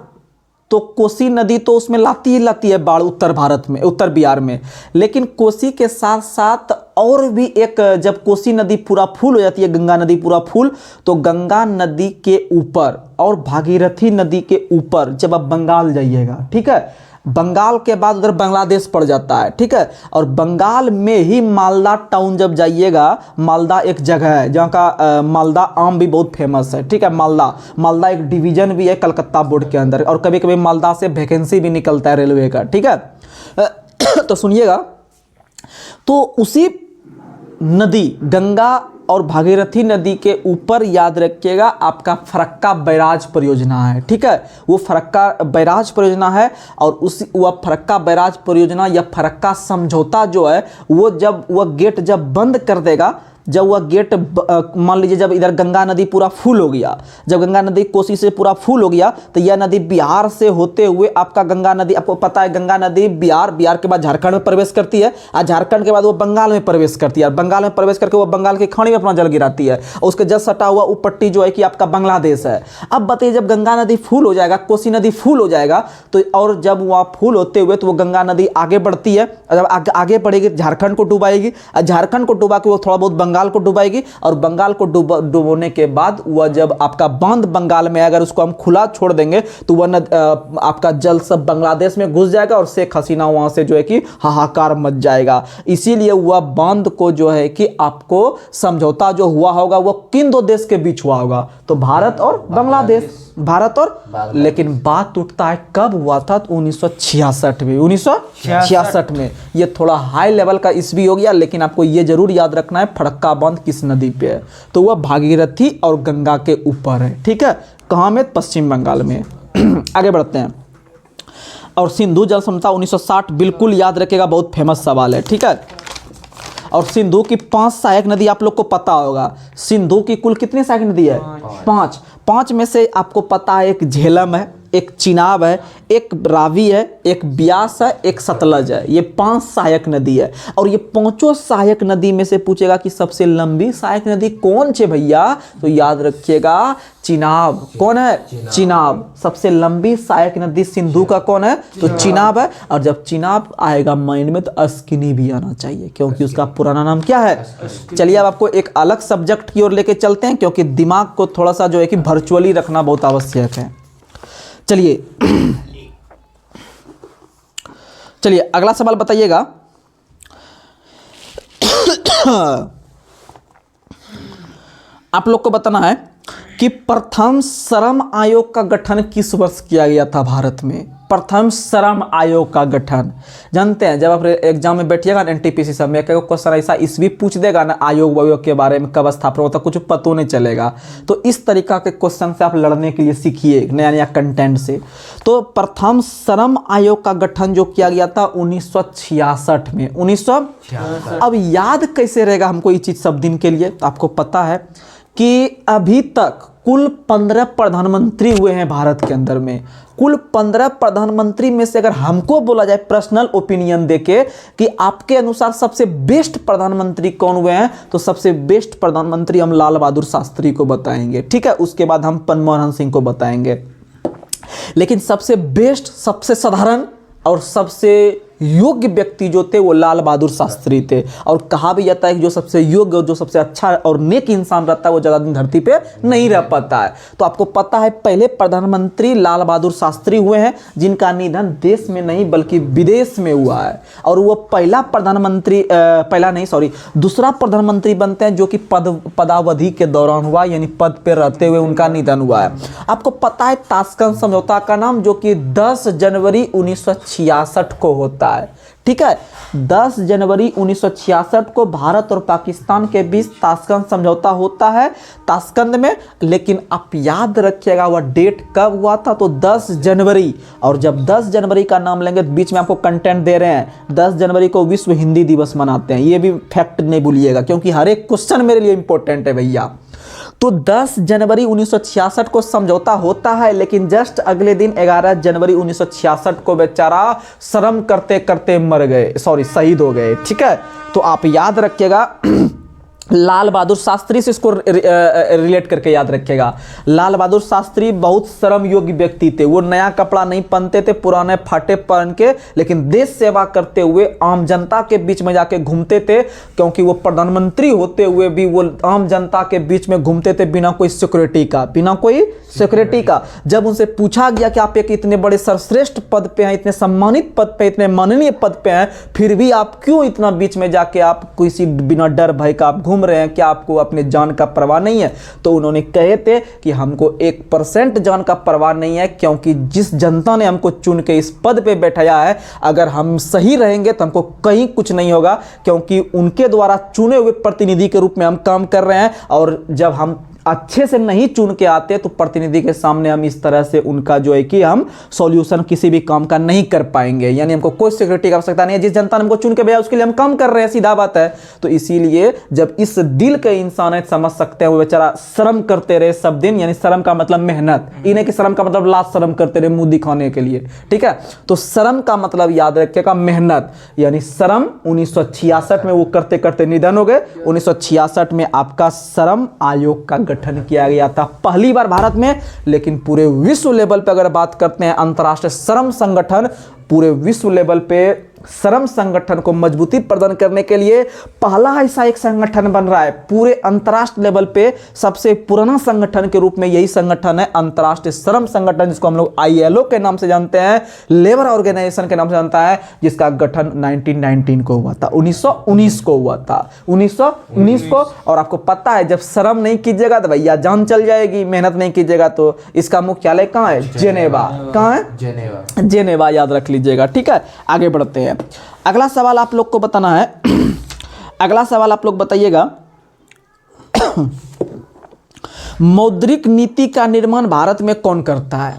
Speaker 1: तो कोसी नदी तो उसमें लाती ही लाती है बाढ़ उत्तर भारत में, उत्तर बिहार में। लेकिन कोसी के साथ साथ और भी एक, जब कोसी नदी पूरा फूल हो जाती है, गंगा नदी पूरा फूल, तो गंगा नदी के ऊपर और भागीरथी नदी के ऊपर जब आप बंगाल जाइएगा, ठीक है, बंगाल के बाद उधर बांग्लादेश पड़ जाता है, ठीक है, और बंगाल में ही मालदा टाउन जब जाइएगा, मालदा एक जगह है जहाँ का मालदा आम भी बहुत फेमस है, ठीक है। मालदा एक डिवीजन भी है कलकत्ता बोर्ड के अंदर, और कभी कभी मालदा से वैकेंसी भी निकलता है रेलवे का, ठीक है। तो सुनिएगा, तो उसी नदी गंगा और भागीरथी नदी के ऊपर याद रखिएगा आपका फरक्का बैराज परियोजना है, ठीक है, वो फरक्का बैराज परियोजना है। और वह फरक्का बैराज परियोजना या फरक्का समझौता जो है, वो जब वह गेट जब बंद कर देगा, जब वह गेट मान लीजिए जब इधर गंगा नदी पूरा फुल हो गया, जब गंगा नदी कोसी से पूरा फुल हो गया, तो यह नदी बिहार से होते हुए आपका गंगा नदी, आपको पता है गंगा नदी बिहार के बाद झारखंड में प्रवेश करती है, और झारखंड के बाद वो बंगाल में प्रवेश करती है, और बंगाल में प्रवेश करके वो बंगाल की खाड़ी में अपना जल गिराती है, और उसके जस्ट सटा हुआ वो पट्टी जो है कि आपका बांग्लादेश है। अब बताइए जब गंगा नदी फुल हो जाएगा, कोसी नदी फुल हो जाएगा, तो और जब वहाँ फुल होते हुए तो वो गंगा नदी आगे बढ़ती है, जब आगे बढ़ेगी झारखंड को डुबाएगी, और झारखंड को डुबा के वो थोड़ा बहुत बंगाल को डुबाएगी, और बंगाल को डुबोने के बाद वह जब आपका बांध बंगाल में, अगर उसको हम खुला छोड़ देंगे तो वह आपका जल सब बांग्लादेश में घुस जाएगा, और शेख हसीना वहां से जो है कि हाहाकार मच जाएगा। इसीलिए वह बांध को जो है कि आपको समझौता जो हुआ होगा वो किन दो देश के बीच हुआ होगा, तो भारत और बांग्लादेश, भारत और, लेकिन बात उठता है कब हुआ था, तो 1966 में, 1966 में। ये थोड़ा हाई लेवल का ईस्वी हो गया, लेकिन आपको ये जरूर याद रखना है फरक्का बांध किस नदी पे है, तो वह भागीरथी और गंगा के ऊपर है, ठीक है। कहाँ में? पश्चिम बंगाल में। आगे बढ़ते हैं। और सिंधु जल समझौता 1960 बिल्कुल याद रखेगा, बहुत फेमस सवाल है, ठीक है। और सिंधु की 5 सहायक नदी आप लोग को पता होगा। सिंधु की कुल कितनी सहायक नदी है? 5 में से आपको पता है एक झेलम है, एक चिनाब है, एक रावी है, एक ब्यास है, एक सतलज है। ये 5 सहायक नदी है। और ये 5 सहायक नदी में से पूछेगा कि सबसे लंबी सहायक नदी कौन सी भैया, तो याद रखिएगा चिनाब। कौन है? चिनाब। सबसे लंबी सहायक नदी सिंधु का कौन है? तो चिनाब है। और जब चिनाब आएगा माइंड में तो अस्किनी भी आना चाहिए, क्योंकि उसका पुराना नाम क्या है। चलिए अब आपको एक अलग सब्जेक्ट की ओर लेके चलते हैं, क्योंकि दिमाग को थोड़ा सा जो है कि वर्चुअली रखना बहुत आवश्यक है। चलिए अगला सवाल बताइएगा। आप लोग को बताना है कि प्रथम श्रम आयोग का गठन किस वर्ष किया गया था भारत में। प्रथम श्रम आयोग का गठन जानते हैं, जब आप एग्जाम में बैठिएगा ना एनटीपीसी सब में क्वेश्चन ऐसा इसवी पूछ देगा ना आयोग वायोग के बारे में, कब स्थापना होता कुछ पता नहीं चलेगा। तो इस तरीका के क्वेश्चन से आप लड़ने के लिए सीखिए नया नया कंटेंट से। तो प्रथम श्रम आयोग का गठन जो किया गया था 1966 में। 1966। अब याद कैसे रहेगा हमको ये चीज़ सब दिन के लिए, तो आपको पता है कि अभी तक कुल 15 प्रधानमंत्री हुए हैं भारत के अंदर में। कुल 15 प्रधानमंत्री में से अगर हमको बोला जाए पर्सनल ओपिनियन देके कि आपके अनुसार सबसे बेस्ट प्रधानमंत्री कौन हुए हैं, तो सबसे बेस्ट प्रधानमंत्री हम लाल बहादुर शास्त्री को बताएंगे, ठीक है। उसके बाद हम मनमोहन सिंह को बताएंगे। लेकिन सबसे बेस्ट, सबसे साधारण और सबसे योग्य व्यक्ति जो थे वो लाल बहादुर शास्त्री थे। और कहा भी जाता है कि जो सबसे योग्य और जो सबसे अच्छा और नेक इंसान रहता है वो ज़्यादा दिन धरती पे नहीं रह पाता है। तो आपको पता है पहले प्रधानमंत्री लाल बहादुर शास्त्री हुए हैं, जिनका निधन देश में नहीं बल्कि विदेश में हुआ है। और वो दूसरा प्रधानमंत्री बनते हैं जो कि पदावधि के दौरान हुआ, यानी पद पे रहते हुए उनका निधन हुआ है। आपको पता है ताशकंद समझौता का नाम, जो कि 10 जनवरी 1966 को होता है, ठीक है। 10 जनवरी 1966 को भारत और पाकिस्तान के बीच ताशकंद समझौता होता है ताशकंद में। लेकिन आप याद रखिएगा वह डेट कब हुआ था, तो 10 जनवरी। और जब 10 जनवरी का नाम लेंगे तो बीच में आपको कंटेंट दे रहे हैं, 10 जनवरी को विश्व हिंदी दिवस मनाते हैं। ये भी फैक्ट नहीं भूलिएगा, क्योंकि हर एक क्वेश्चन मेरे लिए इंपॉर्टेंट है भैया। तो 10 जनवरी 1966 को समझौता होता है, लेकिन जस्ट अगले दिन 11 जनवरी 1966 को बेचारा श्रम करते करते शहीद हो गए, ठीक है। तो आप याद रखिएगा लाल बहादुर शास्त्री से इसको रिलेट करके याद रखिएगा। लाल बहादुर शास्त्री बहुत श्रम योग्य व्यक्ति थे। वो नया कपड़ा नहीं पहनते थे, पुराने फाटे पहन के, लेकिन देश सेवा करते हुए आम जनता के बीच में जाके घूमते थे। क्योंकि वो प्रधानमंत्री होते हुए भी वो आम जनता के बीच में घूमते थे बिना कोई सिक्योरिटी का। जब उनसे पूछा गया कि आप एक इतने बड़े सर्वश्रेष्ठ पद पे हैं, इतने सम्मानित पद पे, इतने माननीय पद पे हैं, फिर भी आप क्यों इतना बीच में जाके आप किसी बिना डर भय का आप घूम रहे हैं, क्या आपको अपने जान का परवाह नहीं है? तो उन्होंने कहे थे कि हमको 1% जान का परवाह नहीं है, क्योंकि जिस जनता ने हमको चुन के इस पद पे बैठाया है, अगर हम सही रहेंगे तो हमको कहीं कुछ नहीं होगा, क्योंकि उनके द्वारा चुने हुए प्रतिनिधि के रूप में हम काम कर रहे हैं। और जब हम अच्छे से नहीं चुन के आते तो प्रतिनिधि के सामने हम इस तरह से उनका जो है कि हम सॉल्यूशन किसी भी काम का नहीं कर पाएंगे, यानी हमको कोई सिक्योरिटी की आवश्यकता नहीं है। जिस जनता ने हमको चुन के भेजा उसके लिए हम काम कर रहे हैं, सीधा बात है। तो इसीलिए जब इस दिल के इंसान है समझ सकते हैं, वो बेचारा श्रम करते रहे सब दिन, यानी श्रम का मतलब मेहनत, इन्हें कि श्रम का मतलब लाश श्रम करते रहे मुंह दिखाने के लिए, ठीक है। तो श्रम का मतलब याद रखिएगा मेहनत, यानी श्रम 1966 में वो करते करते निधन हो गए। 1966 में आपका श्रम आयोग का गठन किया गया था पहली बार भारत में। लेकिन पूरे विश्व लेवल पे अगर बात करते हैं, अंतर्राष्ट्रीय श्रम संगठन पूरे विश्व लेवल पे श्रम संगठन को मजबूती प्रदान करने के लिए पहला ऐसा एक संगठन बन रहा है। पूरे अंतर्राष्ट्रीय लेवल पे सबसे पुराना संगठन के रूप में यही संगठन है अंतर्राष्ट्रीय श्रम संगठन, जिसको हम लोग ILO के नाम से जानते हैं, लेबर ऑर्गेनाइजेशन के नाम से जानता है, जिसका गठन 1919 को हुआ था, 1919 को हुआ था, 1919 को। और आपको पता है जब श्रम नहीं कीजिएगा तो भैया जान चल जाएगी, मेहनत नहीं कीजिएगा तो। इसका मुख्यालय कहाँ है? जेनेवा। कहाँ है? जेनेवा, याद रख लीजिएगा, ठीक है। आगे बढ़ते हैं। अगला सवाल आप लोग को बताना है, अगला सवाल आप लोग बताइएगा, मौद्रिक नीति का निर्माण भारत में कौन करता है?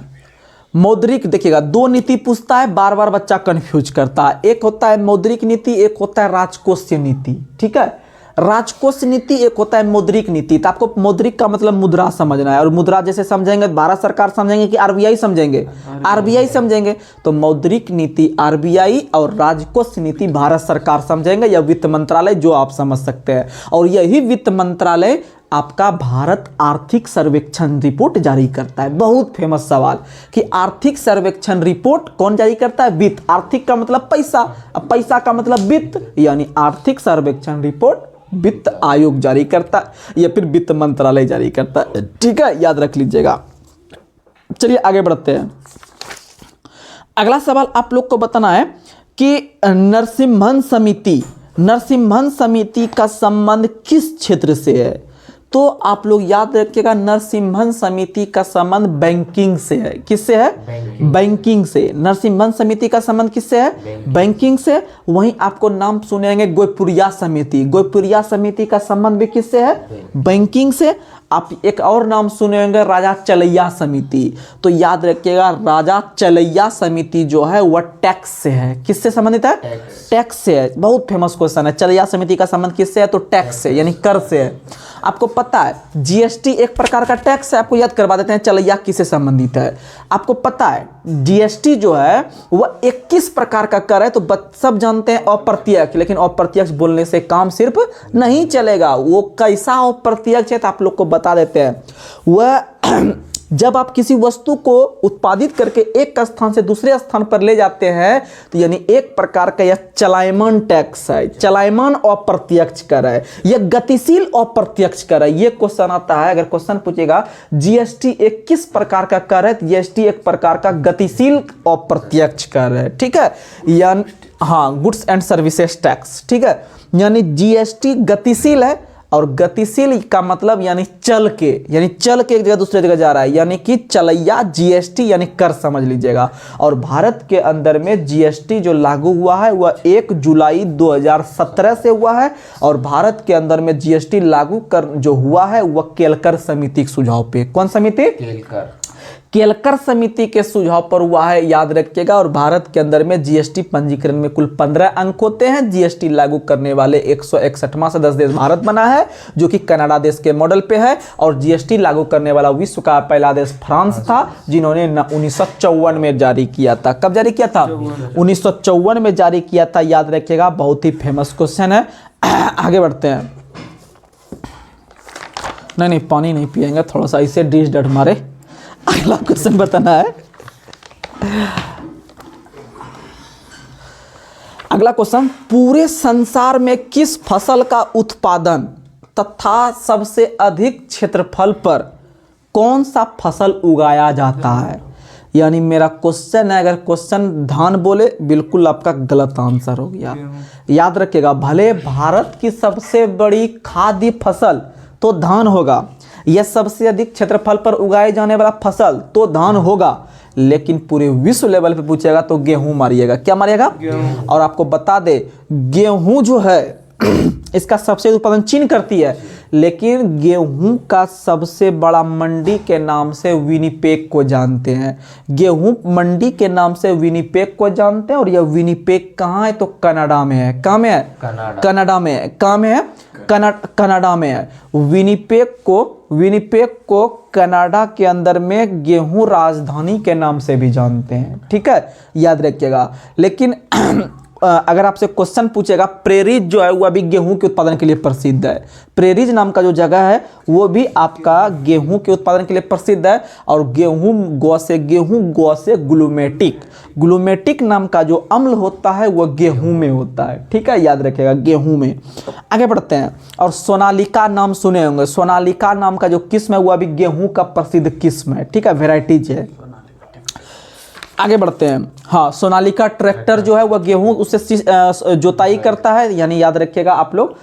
Speaker 1: मौद्रिक, देखिएगा 2 नीति पूछता है, बार बार बच्चा कंफ्यूज करता है। एक होता है मौद्रिक नीति, एक होता है राजकोषीय नीति, ठीक है। राजकोष नीति एक होता है मौद्रिक नीति। तो आपको मौद्रिक का मतलब मुद्रा समझना है, और मुद्रा जैसे समझेंगे भारत सरकार समझेंगे कि RBI समझेंगे? RBI समझेंगे। तो मौद्रिक नीति RBI और राजकोष नीति भारत सरकार समझेंगे, या वित्त मंत्रालय, जो आप समझ सकते हैं। और यही वित्त मंत्रालय आपका भारत आर्थिक सर्वेक्षण रिपोर्ट जारी करता है। बहुत फेमस सवाल कि आर्थिक सर्वेक्षण रिपोर्ट कौन जारी करता है? वित्त। आर्थिक का मतलब पैसा, अब पैसा का मतलब वित्त, यानी आर्थिक सर्वेक्षण रिपोर्ट वित्त आयोग जारी करता है या फिर वित्त मंत्रालय जारी करता है, ठीक है, याद रख लीजिएगा। चलिए आगे बढ़ते हैं। अगला सवाल आप लोग को बताना है कि नरसिम्हन समिति का संबंध किस क्षेत्र से है? तो आप लोग याद रखिएगा नरसिम्हन समिति का संबंध बैंकिंग से है। किससे है? बैंकिंग से। नरसिम्हन समिति का संबंध किससे है? बैंकिंग से। वहीं आपको नाम सुनेंगे गोयपुरिया समिति। गोयपुरिया समिति का संबंध भी किससे है? बैंकिंग से। आप एक और नाम सुने होंगे राजा चलैया समिति। तो याद रखिएगा राजा चलैया समिति जो है वह टैक्स से है। किससे संबंधित है? टैक्स से है। बहुत फेमस क्वेश्चन है। चलैया समिति का संबंध किससे है? तो टैक्स से, यानी कर से है। आपको पता है जीएसटी एक प्रकार का टैक्स है। आपको याद करवा देते हैं चलैया किससे संबंधित है। आपको पता है जीएसटी जो है वह 21 प्रकार का कर है। तो सब जानते हैं अप्रत्यक्ष, लेकिन अप्रत्यक्ष बोलने से काम सिर्फ नहीं चलेगा। वो कैसा अप्रत्यक्ष है तो आप लोग को बता देते हैं। वह जब आप किसी वस्तु को उत्पादित करके एक स्थान से दूसरे स्थान पर ले जाते हैं तो यानी एक प्रकार का यह चलायमान टैक्स है, चलायमान अप्रत्यक्ष कर है, यह गतिशील अप्रत्यक्ष कर है। यह क्वेश्चन आता है, अगर क्वेश्चन पूछेगा जीएसटी एक किस प्रकार का कर है, तो जीएसटी एक प्रकार का गतिशील अप्रत्यक्ष कर है। ठीक है, यानी हाँ, गुड्स एंड सर्विसेज टैक्स। ठीक है, यानी जीएसटी गतिशील है, और गतिशील का मतलब यानी चल के एक जगह दूसरे जगह जा रहा है, यानी कि चलैया जीएसटी यानी कर समझ लीजिएगा। और भारत के अंदर में जीएसटी जो लागू हुआ है वह 1 जुलाई 2017 से हुआ है। और भारत के अंदर में जीएसटी लागू कर जो हुआ है वह केलकर समिति के सुझाव पे। कौन समिति? केलकर समिति के सुझाव पर हुआ है, याद रखिएगा। और भारत के अंदर में जीएसटी पंजीकरण में कुल 15 अंक होते हैं। जीएसटी लागू करने वाले 161वां सदस्य देश भारत बना है, जो कि कनाडा देश के मॉडल पे है। और जीएसटी लागू करने वाला विश्व का पहला देश फ्रांस था, जिन्होंने 1954 में जारी किया था। कब जारी किया था? 1954 में जारी किया था, याद रखिएगा। बहुत ही फेमस क्वेश्चन है। आगे बढ़ते हैं। नहीं, पानी नहीं पिएंगे, थोड़ा सा इसे डिश डट मारे। अगला क्वेश्चन बताना है। अगला क्वेश्चन, पूरे संसार में किस फसल का उत्पादन तथा सबसे अधिक क्षेत्रफल पर कौन सा फसल उगाया जाता है? यानी मेरा क्वेश्चन है, अगर क्वेश्चन धान बोले बिल्कुल आपका गलत आंसर हो गया। याद रखिएगा, भले भारत की सबसे बड़ी खाद्य फसल तो धान होगा, यह सबसे अधिक क्षेत्रफल पर उगाए जाने वाला फसल तो धान होगा, लेकिन पूरे विश्व लेवल पे पूछेगा तो गेहूं मारिएगा। क्या मारिएगा? और आपको बता दे, गेहूं जो है इसका सबसे उत्पादन चीन करती है, लेकिन गेहूं का सबसे बड़ा मंडी के नाम से विनिपेग को जानते हैं। गेहूं मंडी के नाम से विनिपेग को जानते हैं। और यह विनिपेग कहाँ है? तो कनाडा में है। कहाँ में है? कनाडा में है। कहाँ में है? कनाडा में है। विनिपेग को कनाडा के अंदर में गेहूं राजधानी के नाम से भी जानते हैं। ठीक है, याद रखिएगा। लेकिन अगर आपसे क्वेश्चन पूछेगा, प्रेरिज जो है वह भी गेहूं के उत्पादन के लिए प्रसिद्ध है। प्रेरिज नाम का जो जगह है वो भी आपका गेहूं के उत्पादन के लिए प्रसिद्ध है। और गेहूं गौ से ग्लूमेटिक नाम का जो अम्ल होता है वह गेहूं में होता है। ठीक है, याद रखिएगा, गेहूं में। आगे बढ़ते हैं। और सोनालिका नाम सुने होंगे। सोनालिका नाम का जो किस्म है वह भी गेहूं का प्रसिद्ध किस्म है। ठीक है, वेराइटीज है। आगे बढ़ते हैं। हाँ, सोनालिका ट्रैक्टर जो है वह गेहूं उससे जोताई करता है, यानी याद रखिएगा आप लोग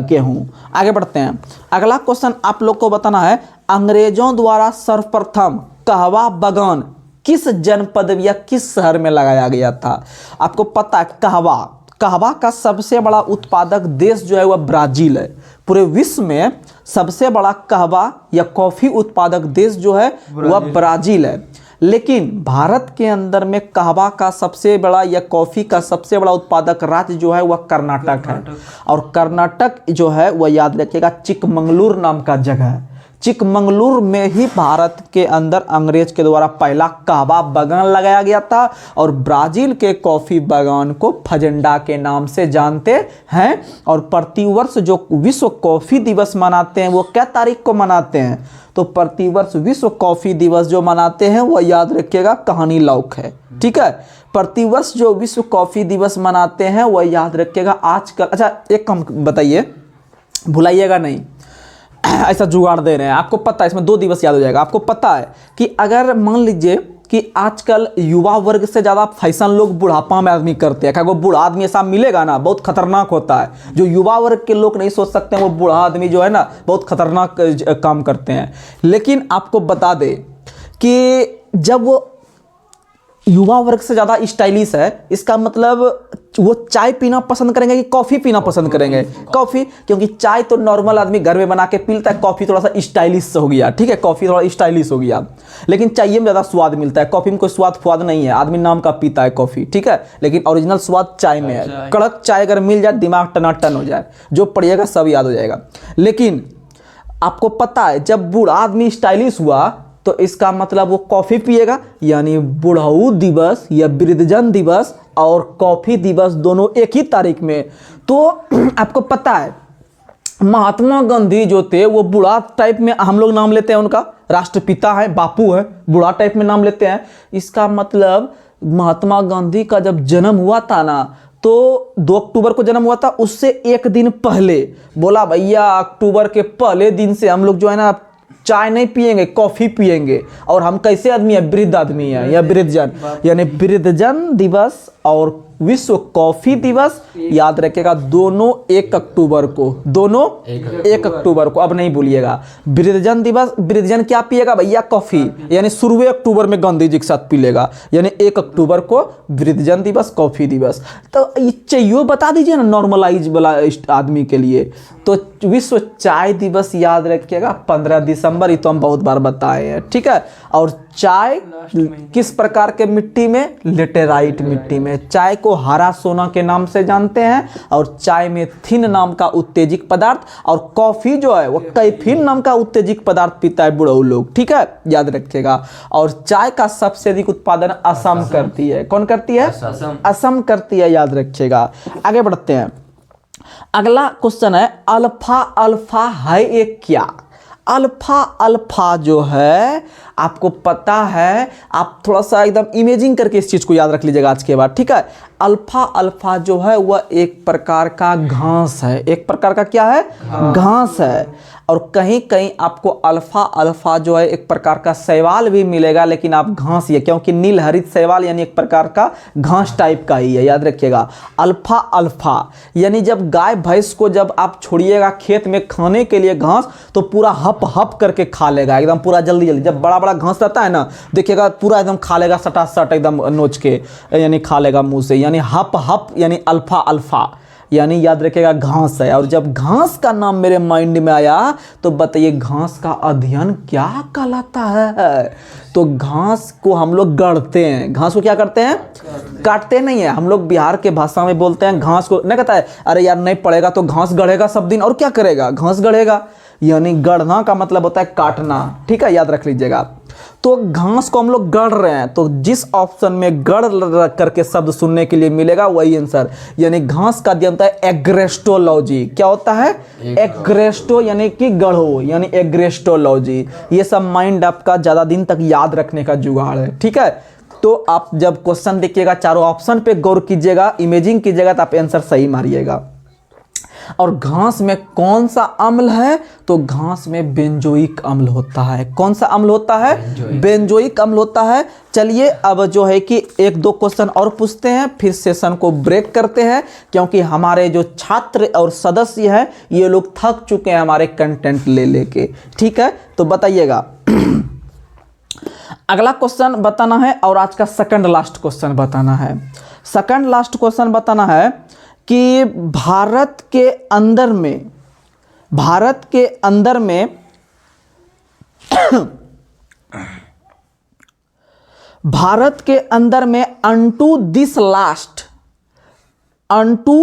Speaker 1: गेहूं। आगे बढ़ते हैं। अगला क्वेश्चन आप लोग को बताना है, अंग्रेजों द्वारा सर्वप्रथम कहवा बागान किस जनपद या किस शहर में लगाया गया था? आपको पता है कहवा का सबसे बड़ा उत्पादक देश जो है वह ब्राजील है। पूरे विश्व में सबसे बड़ा कहवा या कॉफी उत्पादक देश जो है वह ब्राजील है। लेकिन भारत के अंदर में कहवा का सबसे बड़ा या कॉफ़ी का सबसे बड़ा उत्पादक राज्य जो है वह कर्नाटक है। और कर्नाटक जो है वह याद रखिएगा चिकमंगलुरु नाम का जगह है। चिकमंगलुरु में ही भारत के अंदर अंग्रेज के द्वारा पहला कहवा बागान लगाया गया था। और ब्राज़ील के कॉफ़ी बागान को फजेंडा के नाम से जानते हैं। और प्रतिवर्ष जो विश्व कॉफ़ी दिवस मनाते हैं वो क्या तारीख को मनाते हैं? तो प्रतिवर्ष विश्व कॉफ़ी दिवस जो मनाते हैं वो याद रखिएगा कहानी लौक है। ठीक है, प्रतिवर्ष जो विश्व कॉफ़ी दिवस मनाते हैं वह याद रखिएगा आजकल। अच्छा, एक काम बताइए, भुलाइएगा नहीं, ऐसा जुगाड़ दे रहे हैं। आपको पता है इसमें 2 दिवस याद हो जाएगा। आपको पता है कि अगर मान लीजिए कि आजकल युवा वर्ग से ज़्यादा फैशन लोग बुढ़ापा में आदमी करते हैं। क्या वो बूढ़ा आदमी ऐसा मिलेगा ना, बहुत खतरनाक होता है। जो युवा वर्ग के लोग नहीं सोच सकते हैं वो बूढ़ा आदमी जो है ना बहुत खतरनाक काम करते हैं। लेकिन आपको बता दे कि जब वो युवा वर्ग से ज़्यादा स्टाइलिश है, इसका मतलब वो चाय पीना पसंद करेंगे कि कॉफ़ी पीना पसंद करेंगे? कॉफ़ी, क्योंकि चाय तो नॉर्मल आदमी घर में बना के पीता है, कॉफ़ी थोड़ा सा स्टाइलिश हो गया, ठीक है, कॉफ़ी थोड़ा स्टाइलिश हो गया, लेकिन चाय में ज़्यादा स्वाद मिलता है, कॉफ़ी में कोई स्वाद नहीं है, आदमी नाम का पीता है कॉफ़ी, ठीक है, लेकिन ओरिजिनल स्वाद चाय में है। कड़क चाय अगर मिल जाए, दिमाग टनाटन हो जाए, जो पढ़िएगा सब याद हो जाएगा। लेकिन आपको पता है जब बूढ़ा आदमी स्टाइलिश हुआ तो इसका मतलब वो कॉफ़ी पिएगा, यानी बुढ़ाऊ दिवस या वृद्धजन दिवस और कॉफ़ी दिवस दोनों एक ही तारीख में। तो आपको पता है महात्मा गांधी जो थे वो बूढ़ा टाइप में हम लोग नाम लेते हैं, उनका राष्ट्रपिता है, बापू है, बूढ़ा टाइप में नाम लेते हैं। इसका मतलब महात्मा गांधी का जब जन्म हुआ था ना, तो 2 अक्टूबर को जन्म हुआ था, उससे एक दिन पहले बोला भैया अक्टूबर के पहले दिन से हम लोग जो है ना चाय नहीं पिएंगे, कॉफ़ी पिएंगे। और हम कैसे आदमी है? वृद्ध आदमी है या वृद्धजन, यानी वृद्धजन दिवस और विश्व कॉफ़ी दिवस याद रखिएगा, दोनों 1 अक्टूबर को, दोनों 1 अक्टूबर को। अब नहीं भूलिएगा वृद्धजन दिवस, वृद्धजन क्या पिएगा भैया? कॉफ़ी, यानी शुरू अक्टूबर में गांधी जी के साथ पी लेगा, यानी 1 अक्टूबर को वृद्धजन दिवस, कॉफ़ी दिवस। तो ये चाहिए बता दीजिए ना नॉर्मलाइज वाला आदमी के लिए। तो विश्व चाय दिवस याद रखिएगा 15 दिसंबर, ये तो हम बहुत बार बताए हैं, ठीक है। और चाय किस प्रकार के मिट्टी में? लेटेराइट मिट्टी में। चाय को हरा सोना के नाम से जानते हैं, और चाय में थिन नाम का उत्तेजक पदार्थ, और कॉफ़ी जो है वो कैफीन नाम का उत्तेजक पदार्थ पीता है बुढ़ऊ लोग, ठीक है, याद रखिएगा। और चाय का सबसे अधिक उत्पादन असम करती है। कौन करती है? असम करती है, याद रखिएगा। आगे बढ़ते हैं। अगला क्वेश्चन है अल्फा अल्फा है एक क्या? अल्फा अल्फा जो है आपको पता है, आप थोड़ा सा एकदम इमेजिंग करके इस चीज़ को याद रख लीजिएगा आज के बाद, ठीक है। अल्फा अल्फा जो है वह एक प्रकार का घास है। एक प्रकार का क्या है? घास है। और कहीं कहीं आपको अल्फा अल्फा जो है एक प्रकार का शैवाल भी मिलेगा, लेकिन आप घास ही है, क्योंकि नीलहरित शैवाल यानी एक प्रकार का घास टाइप का ही है, याद रखिएगा। अल्फा अल्फा यानी जब गाय भैंस को जब आप छोड़िएगा खेत में खाने के लिए घास, तो पूरा हप हप करके खा लेगा एकदम, पूरा जल्दी जल्दी। जब बड़ा बड़ा घास रहता है ना, देखिएगा पूरा एकदम खा लेगा, सटासट एकदम नोच के, यानी खा लेगा मुंह से, यानी हप हप, यानी अल्फा अल्फा, यानी याद रखिएगा घास है। और जब घास का नाम मेरे माइंड में आया तो बताइए घास का अध्ययन क्या कहलाता है? तो घास को हम लोग गढ़ते हैं। घास को क्या करते हैं? काटते नहीं है। हम लोग बिहार के भाषा में बोलते हैं घास को, नहीं कहता है अरे यार नहीं पड़ेगा तो घास गढ़ेगा सब दिन, और क्या करेगा? घास गढ़ेगा, यानी गढ़ना का मतलब होता है काटना, ठीक है, याद रख लीजिएगा। तो घास को हम लोग गढ़ रहे हैं, तो जिस ऑप्शन में गढ़ करके शब्द सुनने के लिए मिलेगा वही आंसर, यानी घास का अध्ययन होता है एग्रेस्टोलॉजी। क्या होता है? एग्रेस्टो यानी कि गढ़ो, यानी एग्रेस्टोलॉजी। ये सब माइंड आपका ज्यादा दिन तक याद रखने का जुगाड़ है, ठीक है। तो आप जब क्वेश्चन देखिएगा चारों ऑप्शन पे गौर कीजिएगा, इमेजिंग कीजिएगा, तो आप आंसर सही मारिएगा। और घास में कौन सा अम्ल है? तो घास में बेंजोइक अम्ल होता है। कौन सा अम्ल होता है? बेंजोइक अम्ल होता है। चलिए अब जो है कि 1-2 क्वेश्चन और पूछते हैं, फिर सेशन को ब्रेक करते हैं, क्योंकि हमारे जो छात्र और सदस्य हैं ये लोग थक चुके हैं हमारे कंटेंट ले लेके, ठीक है। तो बताइएगा अगला क्वेश्चन बताना है, और आज का सेकंड लास्ट क्वेश्चन बताना है। सेकंड लास्ट क्वेश्चन बताना है कि भारत के अंदर में अनटू दिस लास्ट, अनटू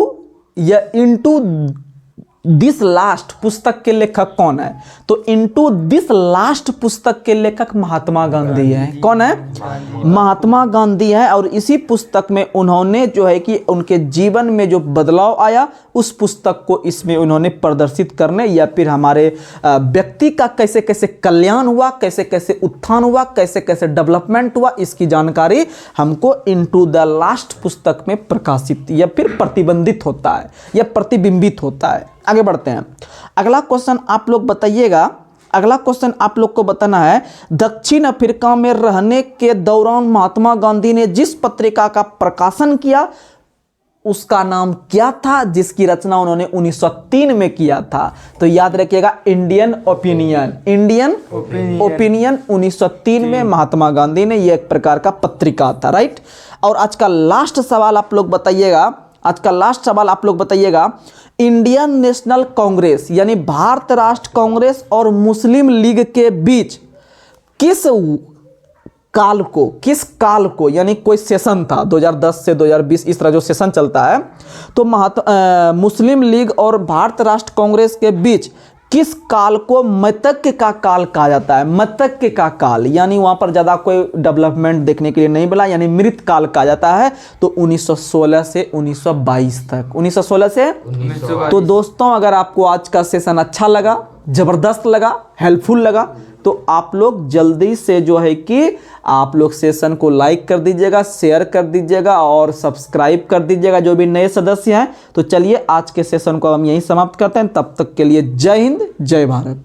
Speaker 1: या इनटू दिस लास्ट पुस्तक के लेखक कौन है? तो इनटू दिस लास्ट पुस्तक के लेखक महात्मा गांधी हैं। कौन है? महात्मा गांधी है। और इसी पुस्तक में उन्होंने जो है कि उनके जीवन में जो बदलाव आया उस पुस्तक को इसमें उन्होंने प्रदर्शित करने, या फिर हमारे व्यक्ति का कैसे कैसे कल्याण हुआ, कैसे कैसे उत्थान हुआ, कैसे कैसे डेवलपमेंट हुआ, इसकी जानकारी हमको इनटू द लास्ट पुस्तक में प्रकाशित या फिर प्रतिबंधित होता है या प्रतिबिंबित होता है। आगे बढ़ते हैं। अगला क्वेश्चन आप लोग बताइएगा। अगला क्वेश्चन आप लोग को बताना है, दक्षिण अफ्रीका में रहने के दौरान महात्मा गांधी ने जिस पत्रिका का प्रकाशन किया उसका नाम क्या था, जिसकी रचना उन्होंने 1903 में किया था? तो याद रखिएगा इंडियन ओपिनियन। इंडियन ओपिनियन 1903 में महात्मा गांधी ने, यह एक प्रकार का पत्रिका था, राइट। और आज का लास्ट सवाल आप लोग बताइएगा आज का लास्ट सवाल आप लोग बताइएगा, इंडियन नेशनल कांग्रेस यानी भारत राष्ट्र कांग्रेस और मुस्लिम लीग के बीच किस काल को यानी कोई सेशन था 2010 से 2020 इस तरह जो सेशन चलता है, तो मुस्लिम लीग और भारत राष्ट्र कांग्रेस के बीच किस काल को मतज्ञ का काल कहा जाता है? मतज्ञ का काल यानी वहां पर ज्यादा कोई डेवलपमेंट देखने के लिए नहीं मिला, यानी मृत काल कहा जाता है। तो 1916 से 1922 तक, 1916 से 1922। तो दोस्तों अगर आपको आज का सेशन अच्छा लगा, जबरदस्त लगा, हेल्पफुल लगा, तो आप लोग जल्दी से जो है कि आप लोग सेशन को लाइक कर दीजिएगा, शेयर कर दीजिएगा और सब्सक्राइब कर दीजिएगा जो भी नए सदस्य हैं। तो चलिए आज के सेशन को हम यहीं समाप्त करते हैं, तब तक के लिए जय हिंद, जय भारत।